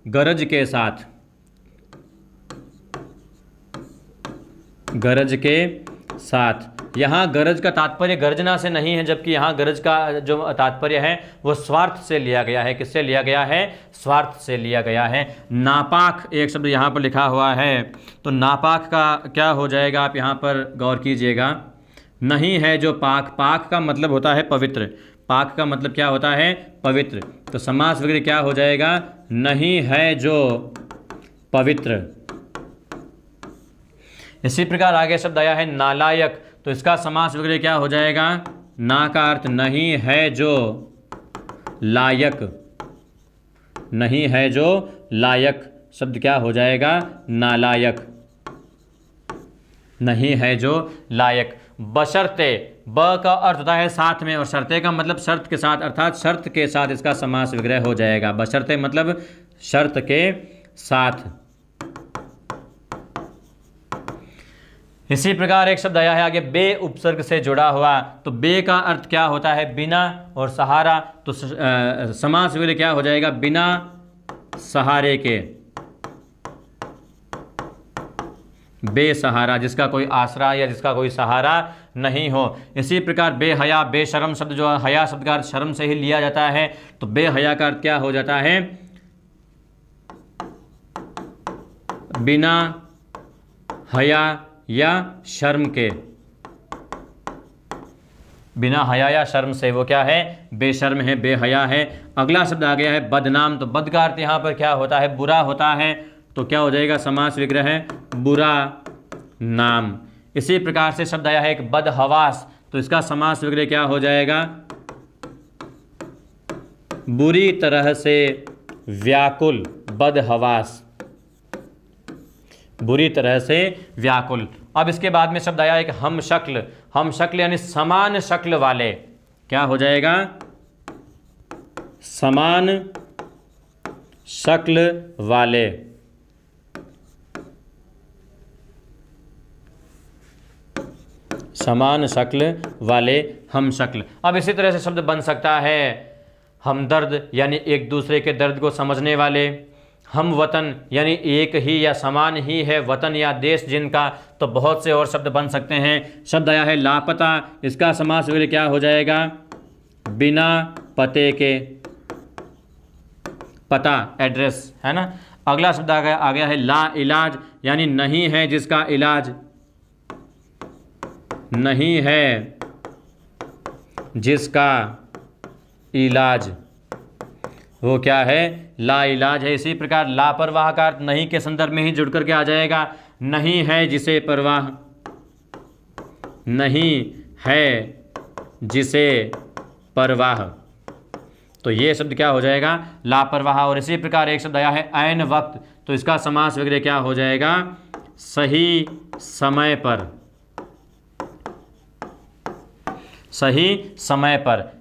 गरज के साथ। गरज के साथ। यहाँ गरज का तात्पर्य गर्जना से नहीं है, जबकि यहाँ गरज का जो तात्पर्य है वो स्वार्थ से लिया गया है। किससे लिया गया है, स्वार्थ से लिया गया है। नापाक एक शब्द यहाँ पर लिखा हुआ है, तो नापाक का क्या हो जाएगा, आप यहाँ पर गौर कीजिएगा। नहीं है जो पाक, पाक का मतलब होता है पवित्र, पाक का मतलब क्या होता है, पवित्र। तो समास वगैरह क्या हो जाएगा, नहीं है जो पवित्र। इसी प्रकार आगे शब्द आया है नालायक, तो इसका समास वगैरह क्या हो जाएगा, ना का अर्थ नहीं है जो लायक, नहीं है जो लायक, शब्द क्या हो जाएगा, नालायक, नहीं है जो लायक। बशर्ते, ब का अर्थ होता है साथ में, और शर्ते का मतलब शर्त के साथ, अर्थात शर्त के साथ इसका समास विग्रह हो जाएगा। बशर्ते मतलब शर्त के साथ। इसी प्रकार एक शब्द आया है आगे बे उपसर्ग से जुड़ा हुआ, तो बे का अर्थ क्या होता है? बिना और सहारा। तो समास विग्रह क्या हो जाएगा? बिना सहारे के, बेसहारा, जिसका कोई आसरा या जिसका कोई सहारा नहीं हो। इसी प्रकार बेहया बेशरम शब्द जो हया शब्द का अर्थ शर्म से ही लिया जाता है, तो बेहया का अर्थ क्या हो जाता है? बिना हया या शर्म के, बिना हया या शर्म से, वो क्या है? बेशर्म है, बेहया है। अगला शब्द आ गया है बदनाम, तो बद का अर्थ यहाँ पर क्या होता है? बुरा होता है, तो क्या हो जाएगा? समास विग्रह है बुरा नाम। इसी प्रकार से शब्द आया है एक बदहवास, तो इसका समास विग्रह क्या हो जाएगा? बुरी तरह से व्याकुल, बदहवास, बुरी तरह से व्याकुल। अब इसके बाद में शब्द आया एक हम शक्ल, हम शक्ल यानी समान शक्ल वाले, क्या हो जाएगा? समान शक्ल वाले, समान शक्ल वाले, हम शक्ल। अब इसी तरह से शब्द बन सकता है हमदर्द यानी एक दूसरे के दर्द को समझने वाले, हम वतन यानी एक ही या समान ही है वतन या देश जिनका, तो बहुत से और शब्द बन सकते हैं। शब्द आया है लापता, इसका समास विग्रह क्या हो जाएगा? बिना पते के, पता एड्रेस है ना। अगला शब्द आ गया है ला इलाज, यानी नहीं है जिसका इलाज, नहीं है जिसका इलाज, वो क्या है? ला इलाज है। इसी प्रकार लापरवाह का अर्थ नहीं के संदर्भ में ही जुड़ करके आ जाएगा, नहीं है जिसे परवाह, नहीं है जिसे परवाह, तो ये शब्द क्या हो जाएगा? लापरवाह। और इसी प्रकार एक शब्द आया है ऐन वक्त, तो इसका समास वगैरह क्या हो जाएगा? सही समय पर, सही समय पर।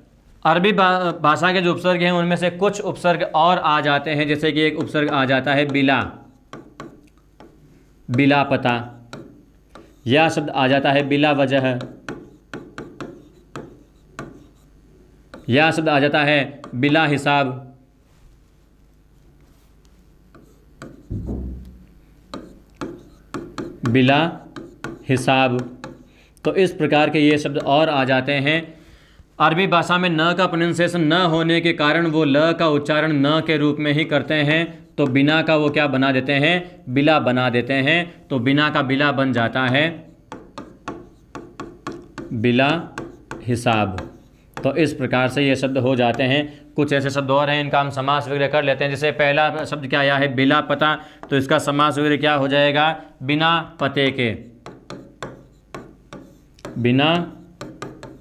अरबी भाषा के जो उपसर्ग हैं उनमें से कुछ उपसर्ग और आ जाते हैं, जैसे कि एक उपसर्ग आ जाता है बिला, बिला पता, यह शब्द आ जाता है बिला वजह, यह शब्द आ जाता है बिला हिसाब, बिला हिसाब। तो इस प्रकार के ये शब्द और आ जाते हैं। अरबी भाषा में न का प्रोनाउंसिएशन न होने के कारण वो ल का उच्चारण न के रूप में ही करते हैं, तो बिना का वो क्या बना देते हैं? बिला बना देते हैं। तो बिना का बिला बन जाता है बिला हिसाब। तो इस प्रकार से ये शब्द हो जाते हैं। कुछ ऐसे शब्द और हैं, इनका हम समास वगैरह कर लेते हैं। जैसे पहला शब्द क्या आया है बिला पता, तो इसका समास वगैरह क्या हो जाएगा? बिना पते के, बिना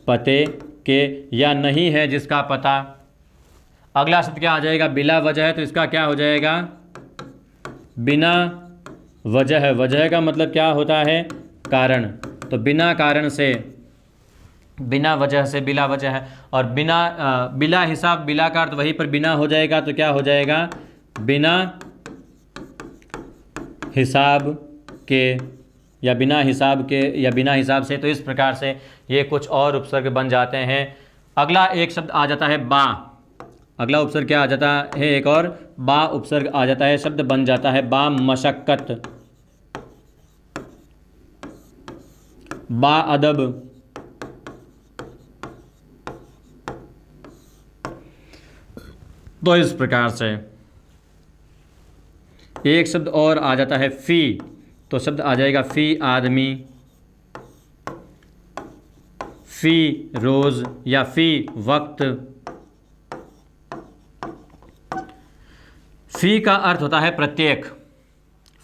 पते के, या नहीं है जिसका पता। अगला शब्द क्या आ जाएगा? बिला वजह है, तो इसका क्या हो जाएगा? बिना वजह। वजह का मतलब क्या होता है? कारण। तो बिना कारण से, बिना वजह से बिला वजह है। और बिला हिसाब, बिला का अर्थ वहीं पर बिना हो जाएगा, तो क्या हो जाएगा? बिना हिसाब के, या बिना हिसाब के, या बिना हिसाब से। तो इस प्रकार से ये कुछ और उपसर्ग बन जाते हैं। अगला एक शब्द आ जाता है बा। अगला उपसर्ग क्या आ जाता है? एक और बा उपसर्ग आ जाता है, शब्द बन जाता है बा मशक्कत, बा अदब। तो इस प्रकार से एक शब्द और आ जाता है फी, तो शब्द आ जाएगा फी आदमी, फी रोज़, या फी वक्त। फी का अर्थ होता है प्रत्येक,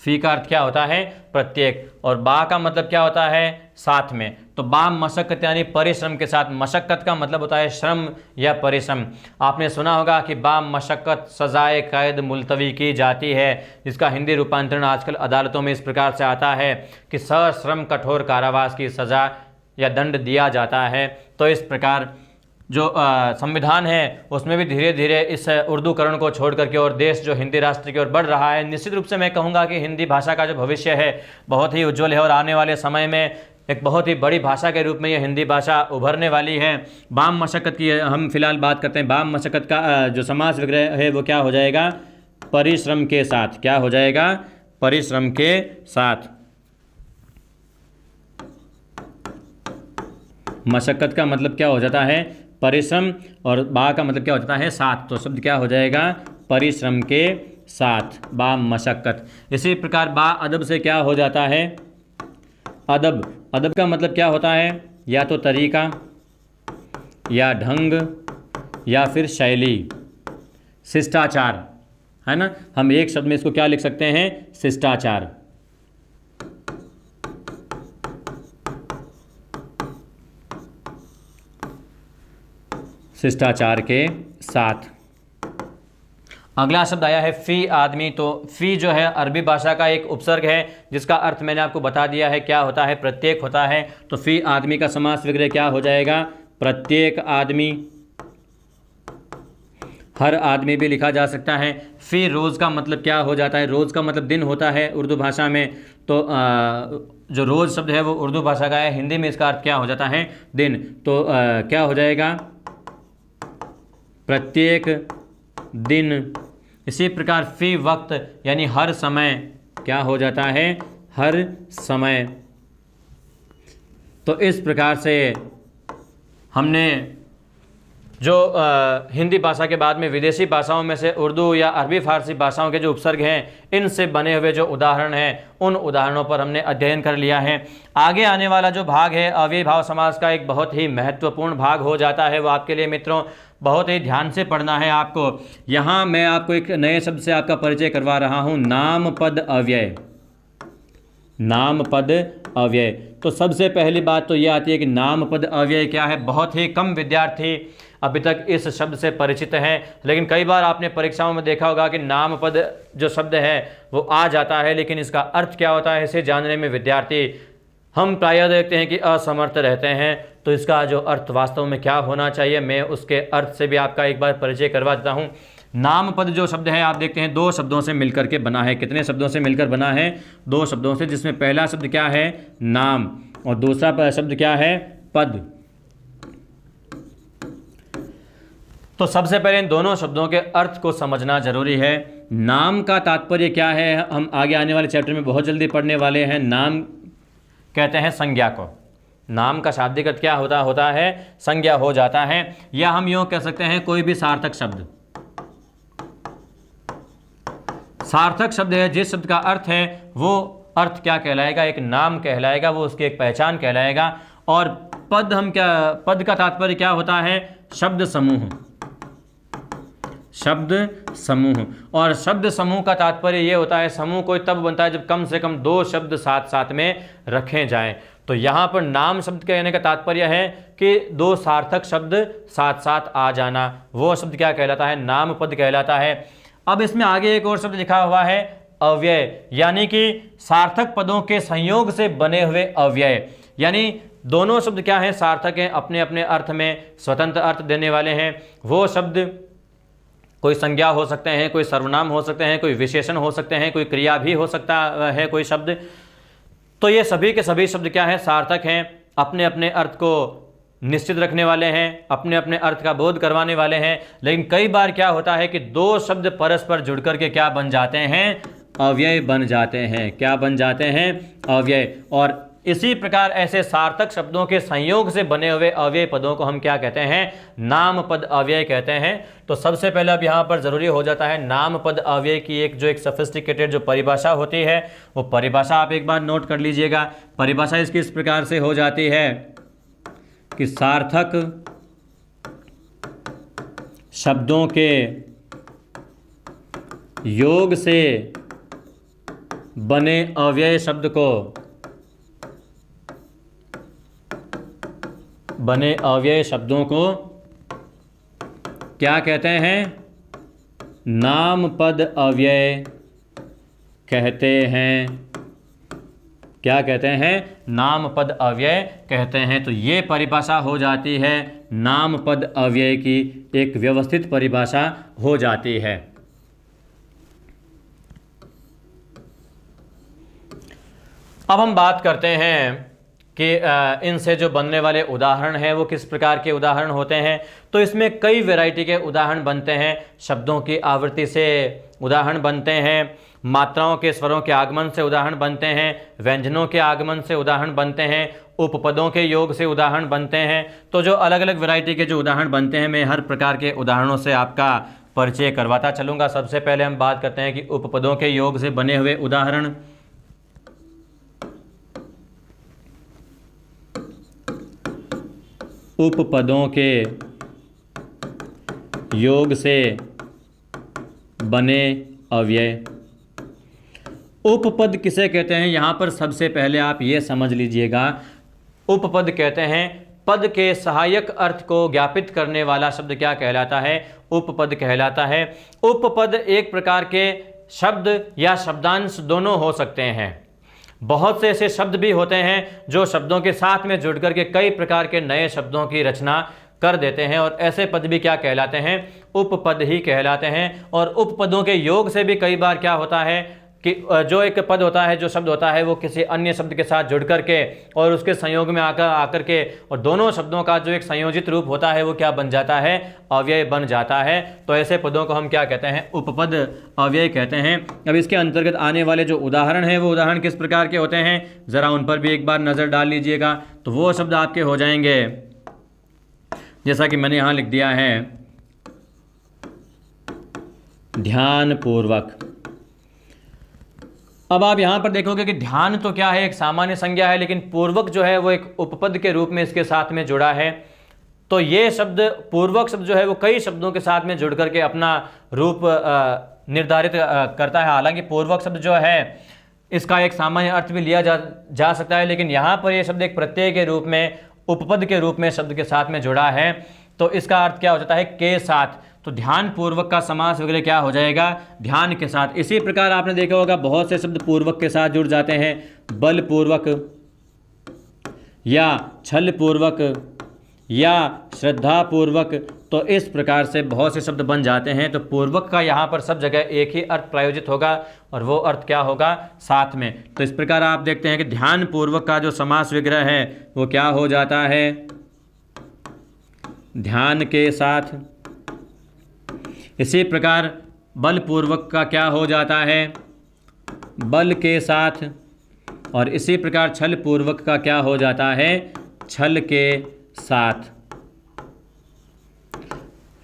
फी का अर्थ क्या होता है? प्रत्येक। और बा का मतलब क्या होता है? साथ में। तो बा मशक्कत यानी परिश्रम के साथ। मशक्कत का मतलब होता है श्रम या परिश्रम। आपने सुना होगा कि बा मशक्कत सजाए कैद मुलतवी की जाती है, जिसका हिंदी रूपांतरण आजकल अदालतों में इस प्रकार से आता है कि सश्रम कठोर कारावास की सज़ा या दंड दिया जाता है। तो इस प्रकार जो संविधान है उसमें भी धीरे धीरे इस उर्दूकरण को छोड़ करके और देश जो हिंदी राष्ट्र की ओर बढ़ रहा है। निश्चित रूप से मैं कहूँगा कि हिंदी भाषा का जो भविष्य है बहुत ही उज्ज्वल है और आने वाले समय में एक बहुत ही बड़ी भाषा के रूप में ये हिंदी भाषा उभरने वाली है। बाम मशक्क़त की हम फिलहाल बात करते हैं। बाम मशक्क़त का जो समास विग्रह है वो क्या हो जाएगा? परिश्रम के साथ। क्या हो जाएगा? परिश्रम के साथ। मशक्क़त का मतलब क्या हो जाता है? परिश्रम, और बा का मतलब क्या हो जाता है? साथ। तो शब्द क्या हो जाएगा? परिश्रम के साथ, बा मशक्क़त। इसी प्रकार बा अदब से क्या हो जाता है? अदब। अदब का मतलब क्या होता है? या तो तरीका, या ढंग, या फिर शैली, शिष्टाचार, है ना। हम एक शब्द में इसको क्या लिख सकते हैं? शिष्टाचार। शिष्टाचार के साथ। अगला शब्द आया है फ़ी आदमी। तो फ़ी जो है अरबी भाषा का एक उपसर्ग है जिसका अर्थ मैंने आपको बता दिया है क्या होता है? प्रत्येक होता है। तो फ़ी आदमी का समास विग्रह क्या हो जाएगा? प्रत्येक आदमी। हर आदमी भी लिखा जा सकता है। फ़ी रोज़ का मतलब क्या हो जाता है? रोज़ का मतलब दिन होता है उर्दू भाषा में। तो जो रोज़ शब्द है वो उर्दू भाषा का है, हिंदी में इसका अर्थ क्या हो जाता है? दिन। तो क्या हो जाएगा? प्रत्येक दिन। इसी प्रकार फ़ी वक्त यानी हर समय क्या हो जाता है? हर समय। तो इस प्रकार से हमने जो हिंदी भाषा के बाद में विदेशी भाषाओं में से उर्दू या अरबी फ़ारसी भाषाओं के जो उपसर्ग हैं इनसे बने हुए जो उदाहरण हैं उन उदाहरणों पर हमने अध्ययन कर लिया है। आगे आने वाला जो भाग है अव्ययीभाव समास का एक बहुत ही महत्वपूर्ण भाग हो जाता है। वो आपके लिए मित्रों बहुत ही ध्यान से पढ़ना है आपको। यहाँ मैं आपको एक नए शब्द से आपका परिचय करवा रहा हूँ, नाम पद अव्यय। नाम पद अव्यय। तो सबसे पहली बात तो ये आती है कि नाम पद अव्यय क्या है। बहुत ही कम विद्यार्थी अभी तक इस शब्द से परिचित हैं, लेकिन कई बार आपने परीक्षाओं में देखा होगा कि नाम पद जो शब्द है वो आ जाता है, लेकिन इसका अर्थ क्या होता है इसे जानने में विद्यार्थी हम प्रायः देखते हैं कि असमर्थ रहते हैं। तो इसका जो अर्थ वास्तव में क्या होना चाहिए मैं उसके अर्थ से भी आपका एक बार परिचय करवा देता हूँ। नाम पद जो शब्द है आप देखते हैं दो शब्दों से मिलकर के बना है। कितने शब्दों से मिलकर बना है? दो शब्दों से, जिसमें पहला शब्द क्या है? नाम, और दूसरा शब्द क्या है? पद। तो सबसे पहले इन दोनों शब्दों के अर्थ को समझना जरूरी है। नाम का तात्पर्य क्या है हम आगे आने वाले चैप्टर में बहुत जल्दी पढ़ने वाले हैं। नाम कहते हैं संज्ञा को। नाम का शाब्दिक अर्थ क्या होता है? संज्ञा हो जाता है। या हम यूँ कह सकते हैं कोई भी सार्थक शब्द। सार्थक शब्द है जिस शब्द का अर्थ है वो अर्थ क्या कहलाएगा? एक नाम कहलाएगा, वो उसकी एक पहचान कहलाएगा। और पद पद का तात्पर्य क्या होता है? शब्द समूह। शब्द समूह। और शब्द समूह का तात्पर्य ये होता है समूह कोई तब बनता है जब कम से कम दो शब्द साथ साथ में रखे जाएं। तो यहाँ पर नाम शब्द कहने का तात्पर्य है कि दो सार्थक शब्द साथ साथ आ जाना, वो शब्द क्या कहलाता है? नाम पद कहलाता है। अब इसमें आगे एक और शब्द लिखा हुआ है अव्यय, यानी कि सार्थक पदों के संयोग से बने हुए अव्यय। यानी दोनों शब्द क्या हैं? सार्थक हैं, अपने अपने अर्थ में स्वतंत्र अर्थ देने वाले हैं। वो शब्द कोई संज्ञा हो सकते हैं, कोई सर्वनाम हो सकते हैं, कोई विशेषण हो सकते हैं, कोई क्रिया भी हो सकता है कोई शब्द। तो ये सभी के सभी शब्द क्या हैं? सार्थक हैं, अपने अपने अर्थ को निश्चित रखने वाले हैं, अपने अपने अर्थ का बोध करवाने वाले हैं। लेकिन कई बार क्या होता है कि दो शब्द परस्पर जुड़ करके क्या बन जाते हैं? अव्यय बन जाते हैं। क्या बन जाते हैं? अव्यय। और इसी प्रकार ऐसे सार्थक शब्दों के संयोग से बने हुए अव्यय पदों को हम क्या कहते हैं? नाम पद अव्यय कहते हैं। तो सबसे पहले अब यहाँ पर ज़रूरी हो जाता है नाम पद अव्यय की एक सफिस्टिकेटेड जो परिभाषा होती है वो परिभाषा आप एक बार नोट कर लीजिएगा। परिभाषा इसकी इस प्रकार से हो जाती है कि सार्थक शब्दों के योग से बने अव्यय शब्द को बने अव्यय शब्दों को क्या कहते हैं? नाम पद अव्यय कहते हैं। क्या कहते हैं? नामपद अव्यय कहते हैं। तो ये परिभाषा हो जाती है नामपद अव्यय की, एक व्यवस्थित परिभाषा हो जाती है। अब हम बात करते हैं कि इनसे जो बनने वाले उदाहरण हैं वो किस प्रकार के उदाहरण होते हैं। तो इसमें कई वैरायटी के उदाहरण बनते हैं। शब्दों की आवृत्ति से उदाहरण बनते हैं, मात्राओं के स्वरों के आगमन से उदाहरण बनते हैं, व्यंजनों के आगमन से उदाहरण बनते हैं, उपपदों के योग से उदाहरण बनते हैं। तो जो अलग अलग वैरायटी के जो उदाहरण बनते हैं, मैं हर प्रकार के उदाहरणों से आपका परिचय करवाता चलूँगा। सबसे पहले हम बात करते हैं कि उपपदों के योग से बने हुए उदाहरण। उपपदों के योग से बने अव्यय। उपपद किसे कहते हैं? यहाँ पर सबसे पहले आप ये समझ लीजिएगा, उपपद कहते हैं पद के सहायक अर्थ को ज्ञापित करने वाला शब्द क्या कहलाता है? उपपद कहलाता है। उपपद एक प्रकार के शब्द या शब्दांश दोनों हो सकते हैं। बहुत से ऐसे शब्द भी होते हैं जो शब्दों के साथ में जुड़ करके कई प्रकार के नए शब्दों की रचना कर देते हैं, और ऐसे पद भी क्या कहलाते हैं? उपपद ही कहलाते हैं। और उपपदों के योग से भी कई बार क्या होता है कि जो एक पद होता है, जो शब्द होता है, वो किसी अन्य शब्द के साथ जुड़ करके और उसके संयोग में आकर के और दोनों शब्दों का जो एक संयोजित रूप होता है वो क्या बन जाता है? अव्यय बन जाता है। तो ऐसे पदों को हम क्या कहते हैं? उपपद अव्यय कहते हैं। अब इसके अंतर्गत आने वाले जो उदाहरण हैं वो उदाहरण किस प्रकार के होते हैं, ज़रा उन पर भी एक बार नज़र डाल लीजिएगा। तो वो शब्द आपके हो जाएंगे, जैसा कि मैंने यहाँ लिख दिया है, ध्यानपूर्वक। अब आप यहाँ पर देखोगे कि ध्यान तो क्या है? एक सामान्य संज्ञा है, लेकिन पूर्वक जो है वो एक उपपद के रूप में इसके साथ में जुड़ा है। तो ये शब्द, पूर्वक शब्द जो है वो कई शब्दों के साथ में जुड़ करके अपना रूप निर्धारित करता है। हालांकि पूर्वक शब्द जो है इसका एक सामान्य अर्थ भी लिया जा सकता है, लेकिन यहाँ पर ये शब्द एक प्रत्यय के रूप में, उपपद के रूप में शब्द के साथ में जुड़ा है। तो इसका अर्थ क्या हो जाता है? के साथ। तो ध्यान पूर्वक का समास वगैरह क्या हो जाएगा? ध्यान के साथ। इसी प्रकार आपने देखा होगा बहुत से शब्द पूर्वक के साथ जुड़ जाते हैं, बलपूर्वक या छलपूर्वक या श्रद्धापूर्वक। तो इस प्रकार से बहुत से शब्द बन जाते हैं। तो पूर्वक का यहाँ पर सब जगह एक ही अर्थ प्रायोजित होगा, और वो अर्थ क्या होगा? साथ में। तो इस प्रकार आप देखते हैं कि ध्यान पूर्वक का जो समास विग्रह है वो क्या हो जाता है? ध्यान के साथ। इसी प्रकार बलपूर्वक का क्या हो जाता है? बल के साथ। और इसी प्रकार छल पूर्वक का क्या हो जाता है? छल के साथ।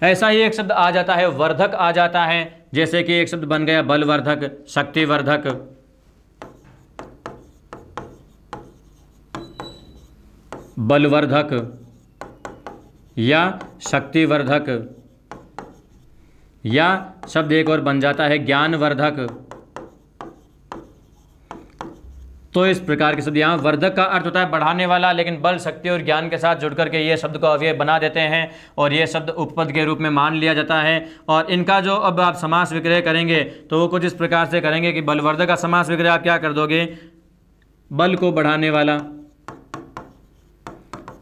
ऐसा ही एक शब्द आ जाता है, वर्धक आ जाता है। जैसे कि एक शब्द बन गया बलवर्धक, शक्तिवर्धक। बलवर्धक या शक्तिवर्धक। या शब्द एक और बन जाता है ज्ञानवर्धक। तो इस प्रकार के शब्द, यहाँ वर्धक का अर्थ होता है बढ़ाने वाला, लेकिन बल, शक्ति और ज्ञान के साथ जुड़ करके ये शब्द को अव्यय बना देते हैं, और ये शब्द उपपद के रूप में मान लिया जाता है। और इनका जो अब आप समास विग्रह करेंगे तो वो कुछ इस प्रकार से करेंगे कि बलवर्धक का समास विग्रह आप क्या कर दोगे? बल को बढ़ाने वाला,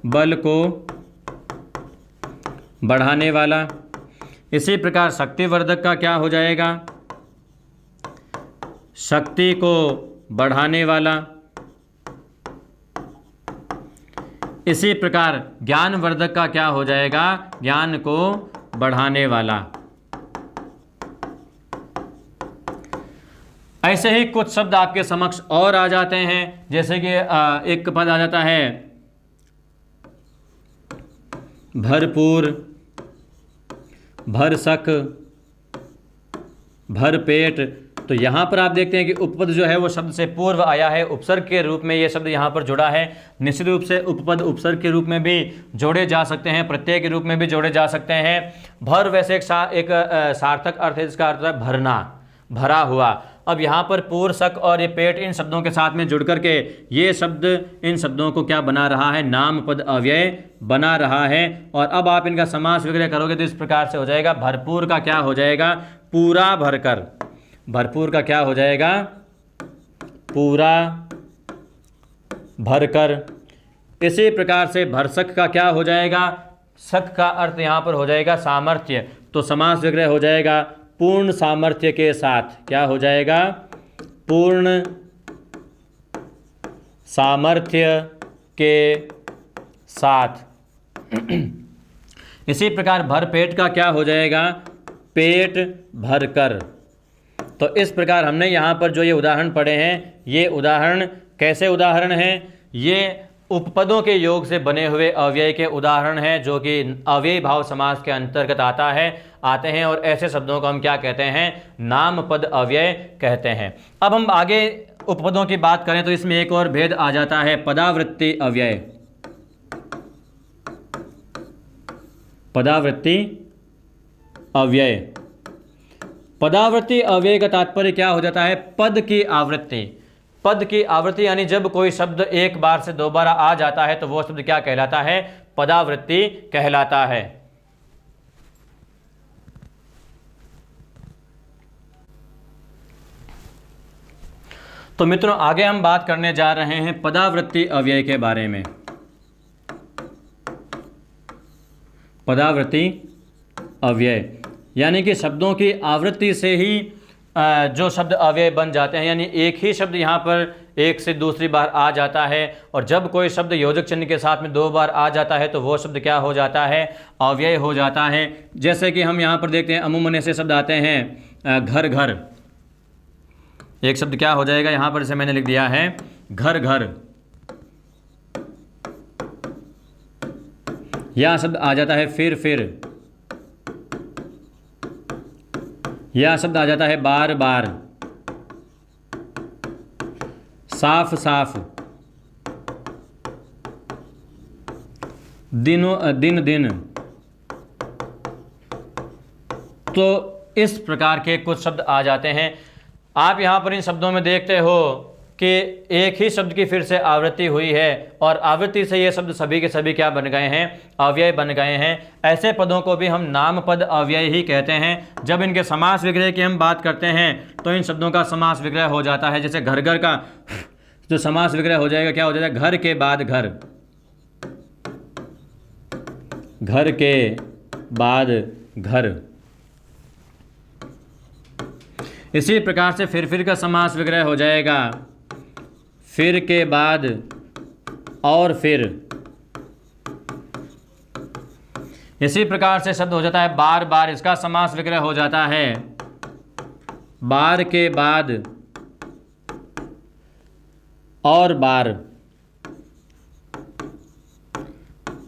बल को बढ़ाने वाला। इसी प्रकार शक्तिवर्धक का क्या हो जाएगा? शक्ति को बढ़ाने वाला। इसी प्रकार ज्ञानवर्धक का क्या हो जाएगा? ज्ञान को बढ़ाने वाला। ऐसे ही कुछ शब्द आपके समक्ष और आ जाते हैं, जैसे कि एक पद आ जाता है भरपूर, भरसक, भरपेट। तो यहाँ पर आप देखते हैं कि उपपद जो है वो शब्द से पूर्व आया है, उपसर्ग के रूप में ये शब्द यहाँ पर जुड़ा है। निश्चित रूप से उपपद उपसर्ग के रूप में भी जोड़े जा सकते हैं, प्रत्यय के रूप में भी जोड़े जा सकते हैं। भर वैसे एक सार्थक अर्थ है, जिसका अर्थ है भरना, भरा हुआ। अब यहाँ पर पूर, शक और ये पेट, इन शब्दों के साथ में जुड़ करके ये शब्द इन शब्दों को क्या बना रहा है? नाम पद अव्यय बना रहा है। और अब आप इनका समास विग्रह करोगे तो इस प्रकार से हो जाएगा, भरपूर का क्या हो जाएगा? पूरा भरकर। भरपूर का क्या हो जाएगा? पूरा भरकर। इसी प्रकार से भरसक का क्या हो जाएगा, सक का अर्थ यहाँ पर हो जाएगा सामर्थ्य, तो समास विग्रह हो जाएगा पूर्ण सामर्थ्य के साथ। क्या हो जाएगा, पूर्ण सामर्थ्य के साथ। इसी प्रकार भरपेट का क्या हो जाएगा, पेट भरकर। तो इस प्रकार हमने यहाँ पर जो ये उदाहरण पढ़े हैं, ये उदाहरण कैसे उदाहरण हैं, ये उपपदों के योग से बने हुए अव्यय के उदाहरण हैं, जो कि अव्ययी भाव समास के अंतर्गत आते हैं और ऐसे शब्दों को हम क्या कहते हैं, नामपद अव्यय कहते हैं। अब हम आगे उपपदों की बात करें तो इसमें एक और भेद आ जाता है, पदावृत्ति अव्यय। पदावृत्ति अव्यय। पदावृत्ति अव्यय का तात्पर्य क्या हो जाता है, पद की आवृत्ति। पद की आवृत्ति यानी जब कोई शब्द एक बार से दोबारा आ जाता है तो वो शब्द क्या कहलाता है, पदावृत्ति कहलाता है। तो मित्रों आगे हम बात करने जा रहे हैं पदावृत्ति अव्यय के बारे में। पदावृत्ति अव्यय यानी कि शब्दों की आवृत्ति से ही जो शब्द अव्यय बन जाते हैं, यानी एक ही शब्द यहाँ पर एक से दूसरी बार आ जाता है और जब कोई शब्द योजक चिन्ह के साथ में दो बार आ जाता है तो वो शब्द क्या हो जाता है, अव्यय हो जाता है। जैसे कि हम यहाँ पर देखते हैं अमूमन ऐसे शब्द आते हैं, घर घर। एक शब्द क्या हो जाएगा यहाँ पर, जैसे मैंने लिख दिया है घर घर। यह शब्द आ जाता है फिर। यह शब्द आ जाता है बार बार। साफ साफ, दिन दिन। तो इस प्रकार के कुछ शब्द आ जाते हैं। आप यहाँ पर इन शब्दों में देखते हो कि एक ही शब्द की फिर से आवृत्ति हुई है और आवृत्ति से ये शब्द सभी के सभी क्या बन गए हैं, अव्यय बन गए हैं। ऐसे पदों को भी हम नामपद अव्यय ही कहते हैं। जब इनके समास विग्रह की हम बात करते हैं तो इन शब्दों का समास विग्रह हो जाता है। जैसे घर घर का जो समास विग्रह हो जाएगा, क्या हो जाएगा, घर के बाद घर। घर के बाद घर। इसी प्रकार से फिर का समास विग्रह हो जाएगा, फिर के बाद और फिर। इसी प्रकार से शब्द हो जाता है बार बार, इसका समास विग्रह हो जाता है बार के बाद और बार।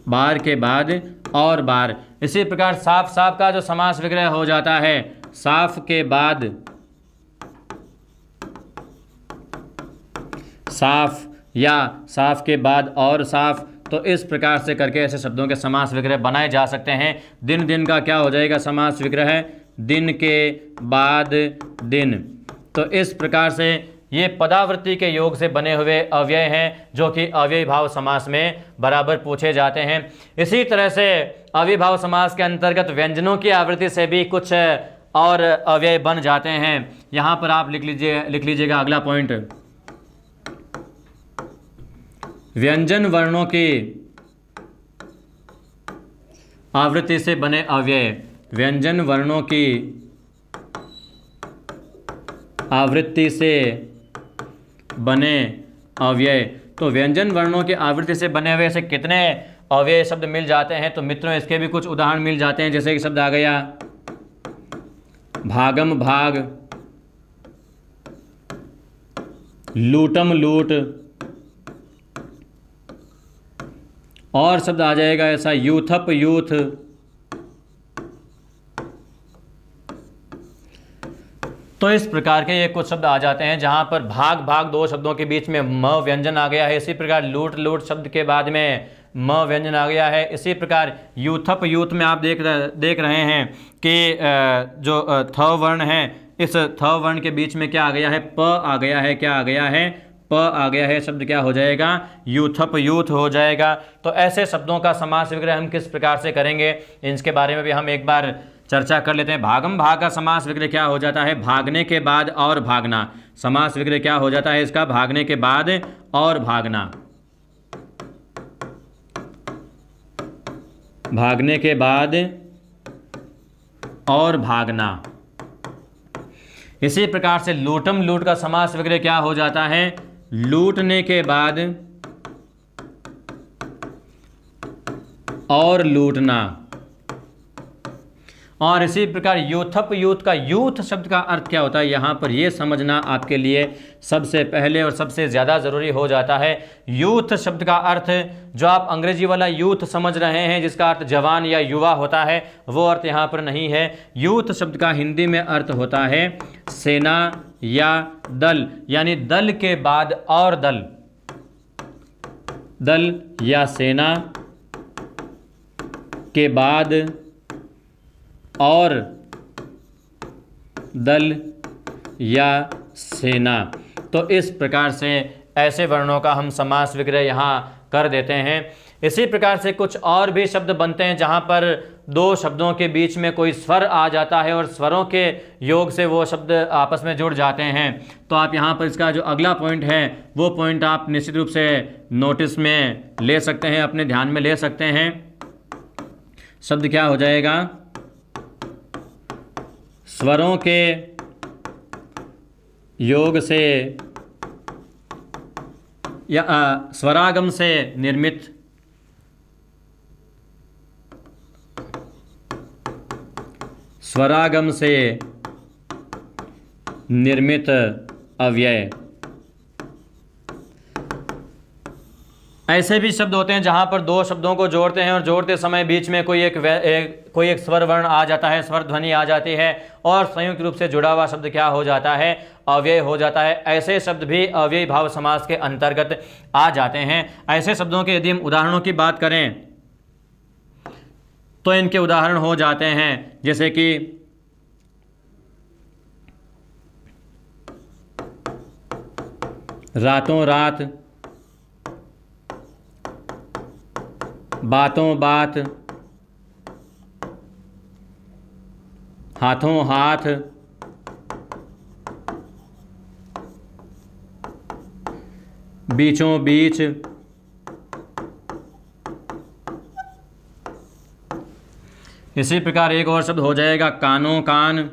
बार के बाद और बार। इसी प्रकार साफ साफ का जो समास विग्रह हो जाता है, साफ के बाद साफ या साफ के बाद और साफ। तो इस प्रकार से करके ऐसे शब्दों के समास विग्रह बनाए जा सकते हैं। दिन दिन का क्या हो जाएगा समास विग्रह, दिन के बाद दिन। तो इस प्रकार से ये पदावृत्ति के योग से बने हुए अव्यय हैं जो कि अव्ययी भाव समास में बराबर पूछे जाते हैं। इसी तरह से अव्ययी भाव समास के अंतर्गत व्यंजनों की आवृत्ति से भी कुछ और अव्यय बन जाते हैं। यहाँ पर आप लिख लीजिएगा अगला पॉइंट, व्यंजन वर्णों की आवृत्ति से बने अव्यय। व्यंजन वर्णों की आवृत्ति से बने अव्यय। तो व्यंजन वर्णों की आवृत्ति से बने हुए ऐसे कितने अव्यय शब्द मिल जाते हैं, तो मित्रों इसके भी कुछ उदाहरण मिल जाते हैं। जैसे कि शब्द आ गया भागम भाग, लूटम लूट, और शब्द आ जाएगा ऐसा यूथप यूथ। तो इस प्रकार के ये कुछ शब्द आ जाते हैं जहां पर भाग भाग दो शब्दों के बीच में म व्यंजन आ गया है। इसी प्रकार लूट लूट शब्द के बाद में म व्यंजन आ गया है। इसी प्रकार यूथप यूथ में आप देख रहे हैं कि जो थ वर्ण है, इस थ वर्ण के बीच में क्या आ गया है, प आ गया है। क्या आ गया है, प आ गया है। शब्द क्या हो जाएगा, यूथप यूथ हो जाएगा। तो ऐसे शब्दों का समास विग्रह हम किस प्रकार से करेंगे, इसके बारे में भी हम एक बार चर्चा कर लेते हैं। भागम भाग का समास विग्रह क्या हो जाता है, भागने के बाद और भागना। समास विग्रह क्या हो जाता है इसका, भागने के बाद और भागना। भागने के बाद और भागना। इसी प्रकार से लूटम लूट का समास विग्रह क्या हो जाता है? लूटने के बाद और लूटना। और इसी प्रकार यूथप यूथ का यूथ शब्द का अर्थ क्या होता है, यहाँ पर यह समझना आपके लिए सबसे पहले और सबसे ज़्यादा ज़रूरी हो जाता है। यूथ शब्द का अर्थ जो आप अंग्रेजी वाला यूथ समझ रहे हैं जिसका अर्थ जवान या युवा होता है, वो अर्थ यहाँ पर नहीं है। यूथ शब्द का हिंदी में अर्थ होता है सेना या दल, यानी दल के बाद और दल, दल या सेना के बाद और दल या सेना। तो इस प्रकार से ऐसे वर्णों का हम समास विग्रह यहाँ कर देते हैं। इसी प्रकार से कुछ और भी शब्द बनते हैं जहाँ पर दो शब्दों के बीच में कोई स्वर आ जाता है और स्वरों के योग से वो शब्द आपस में जुड़ जाते हैं। तो आप यहाँ पर इसका जो अगला पॉइंट है वो पॉइंट आप निश्चित रूप से नोटिस में ले सकते हैं, अपने ध्यान में ले सकते हैं। शब्द क्या हो जाएगा? स्वरों के योग से या स्वरागम से निर्मित स्वरागम से निर्मित अव्यय। ऐसे भी शब्द होते हैं जहां पर दो शब्दों को जोड़ते हैं और जोड़ते समय बीच में कोई एक स्वर वर्ण आ जाता है, स्वर ध्वनि आ जाती है और संयुक्त रूप से जुड़ा हुआ शब्द क्या हो जाता है? अव्यय हो जाता है। ऐसे शब्द भी अव्ययी भाव समास के अंतर्गत आ जाते हैं। ऐसे शब्दों के यदि हम उदाहरणों की बात करें तो इनके उदाहरण हो जाते हैं जैसे कि रातों रात, बातों बात, हाथों हाथ, बीचों बीच, इसी प्रकार एक और शब्द हो जाएगा कानों कान,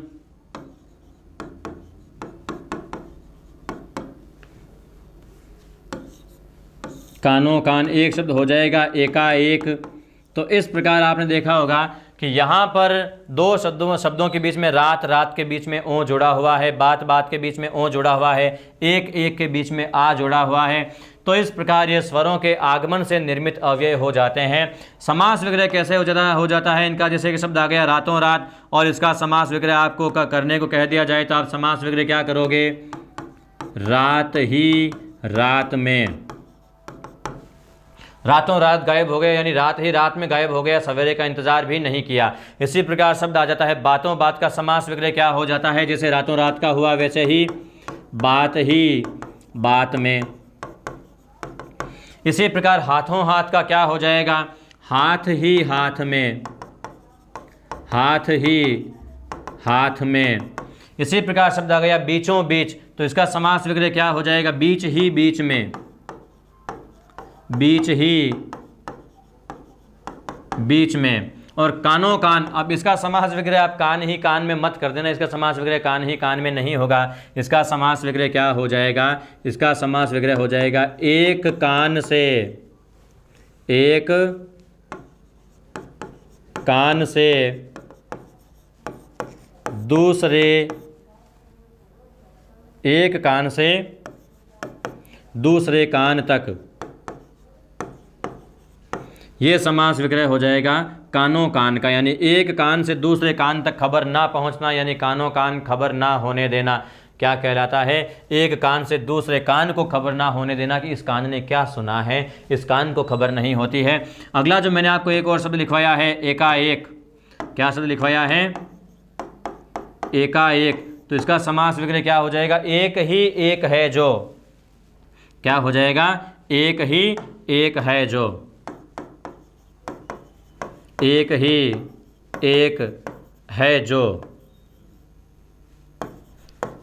कानों कान एक शब्द हो जाएगा एकाएक। तो इस प्रकार आपने देखा होगा कि यहाँ पर दो शब्दों के बीच में रात रात के बीच में ओ जुड़ा हुआ है, बात बात के बीच में ओ जुड़ा हुआ है, एक एक के बीच में आ जुड़ा हुआ है। तो इस प्रकार ये स्वरों के आगमन से निर्मित अव्यय हो जाते हैं। समास विग्रह कैसे हो जाता है इनका? जैसे कि शब्द आ गया रातों रात और इसका समास विग्रह आपको करने को कह दिया जाए तो आप समास विग्रह क्या करोगे? रात ही रात में। रातों रात गायब हो गया, यानी रात ही रात में गायब हो गया, सवेरे का इंतजार भी नहीं किया। इसी प्रकार शब्द आ जाता है बातों बात का समास विग्रह क्या हो जाता है? जैसे रातों रात का हुआ वैसे ही बात ही बात में। इसी प्रकार हाथों हाथ का क्या हो जाएगा? हाथ ही हाथ में, हाथ ही हाथ में। इसी प्रकार शब्द आ गया बीचों बीच, तो इसका समास विग्रह क्या हो जाएगा? बीच ही बीच में, बीच ही बीच में। और कानों कान, अब इसका समास विग्रह आप कान ही कान में मत कर देना, इसका समास विग्रह कान ही कान में नहीं होगा। इसका समास विग्रह क्या हो जाएगा? इसका समास विग्रह हो जाएगा एक कान से, एक कान से दूसरे, एक कान से दूसरे कान तक। ये समास विग्रह हो जाएगा कानों कान का, यानी एक कान से दूसरे कान तक खबर ना पहुंचना, यानी कानों कान खबर ना होने देना क्या कहलाता है? एक कान से दूसरे कान को खबर ना होने देना कि इस कान ने क्या सुना है, इस कान को खबर नहीं होती है। अगला जो मैंने आपको एक और शब्द लिखवाया है एकाएक। क्या शब्द लिखवाया है? एकाएक। तो इसका समास विग्रह क्या हो जाएगा? एक ही एक है जो। क्या हो जाएगा? एक ही एक है जो, एक ही एक है जो,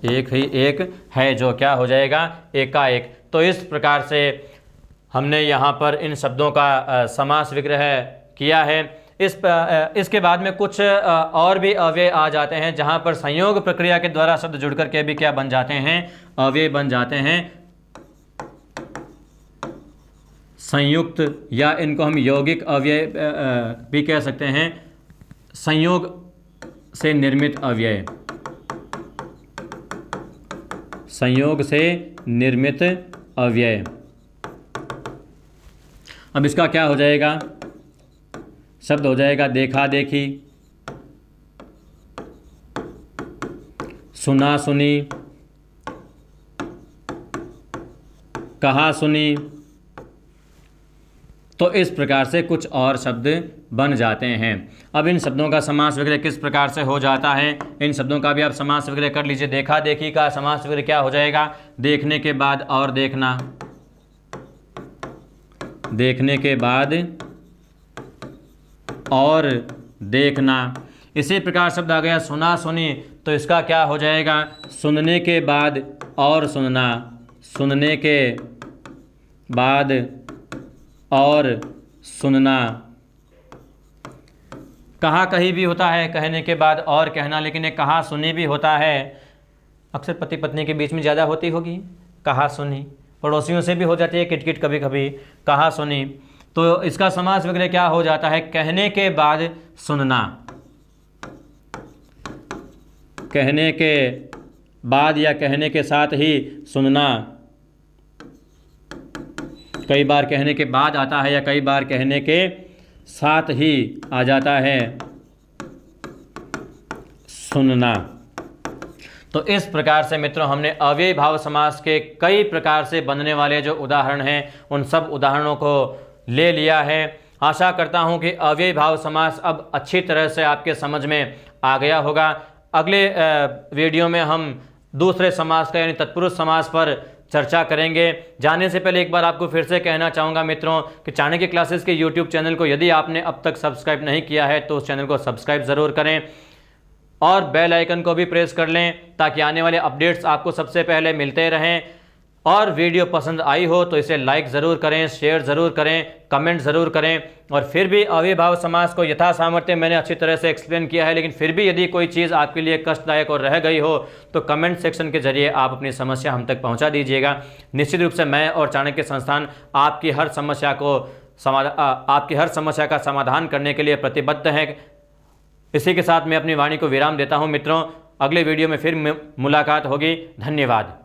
एक ही एक है जो क्या हो जाएगा? एकाएक। तो इस प्रकार से हमने यहाँ पर इन शब्दों का समास विग्रह किया है। इसके बाद में कुछ और भी अव्यय आ जाते हैं जहाँ पर संयोग प्रक्रिया के द्वारा शब्द जुड़ करके भी क्या बन जाते हैं, अव्यय बन जाते हैं, संयुक्त, या इनको हम यौगिक अव्यय भी कह सकते हैं, संयोग से निर्मित अव्यय, संयोग से निर्मित अव्यय। अब इसका क्या हो जाएगा, शब्द हो जाएगा देखा देखी, सुना सुनी, कहा सुनी। तो इस प्रकार से कुछ और शब्द बन जाते हैं। अब इन शब्दों का समास वगैरह किस प्रकार से हो जाता है, इन शब्दों का भी आप समास वगैरह कर लीजिए। देखा देखी का समास वगैरह क्या हो जाएगा, देखने के बाद और देखना, देखने के बाद और देखना। इसी प्रकार शब्द आ गया सुना सुनी, तो इसका क्या हो जाएगा, सुनने के बाद और सुनना, सुनने के बाद और सुनना। कहा कही भी होता है, कहने के बाद और कहना, लेकिन एक कहा सुनी भी होता है। अक्सर पति पत्नी के बीच में ज़्यादा होती होगी कहा सुनी, पड़ोसियों से भी हो जाती है किटकिट कभी कभी, कहा सुनी। तो इसका समास वगैरह क्या हो जाता है, कहने के बाद सुनना, कहने के बाद या कहने के साथ ही सुनना। कई बार कहने के बाद आता है या कई बार कहने के साथ ही आ जाता है सुनना। तो इस प्रकार से मित्रों हमने अव्ययी भाव समास के कई प्रकार से बनने वाले जो उदाहरण हैं उन सब उदाहरणों को ले लिया है। आशा करता हूं कि अव्ययी भाव समास अब अच्छी तरह से आपके समझ में आ गया होगा। अगले वीडियो में हम दूसरे समास का यानी तत्पुरुष समास पर चर्चा करेंगे। जाने से पहले एक बार आपको फिर से कहना चाहूँगा मित्रों कि चाणक्य क्लासेस के यूट्यूब चैनल को यदि आपने अब तक सब्सक्राइब नहीं किया है तो उस चैनल को सब्सक्राइब ज़रूर करें और बेल आइकन को भी प्रेस कर लें ताकि आने वाले अपडेट्स आपको सबसे पहले मिलते रहें। और वीडियो पसंद आई हो तो इसे लाइक ज़रूर करें, शेयर ज़रूर करें, कमेंट ज़रूर करें। और फिर भी अव्ययी भाव समास को यथा सामर्थ्य मैंने अच्छी तरह से एक्सप्लेन किया है, लेकिन फिर भी यदि कोई चीज़ आपके लिए कष्टदायक और रह गई हो तो कमेंट सेक्शन के जरिए आप अपनी समस्या हम तक पहुंचा दीजिएगा। निश्चित रूप से मैं और चाणक्य संस्थान आपकी हर समस्या का समाधान करने के लिए प्रतिबद्ध है। इसी के साथ मैं अपनी वाणी को विराम देता हूँ मित्रों। अगले वीडियो में फिर मुलाकात होगी। धन्यवाद।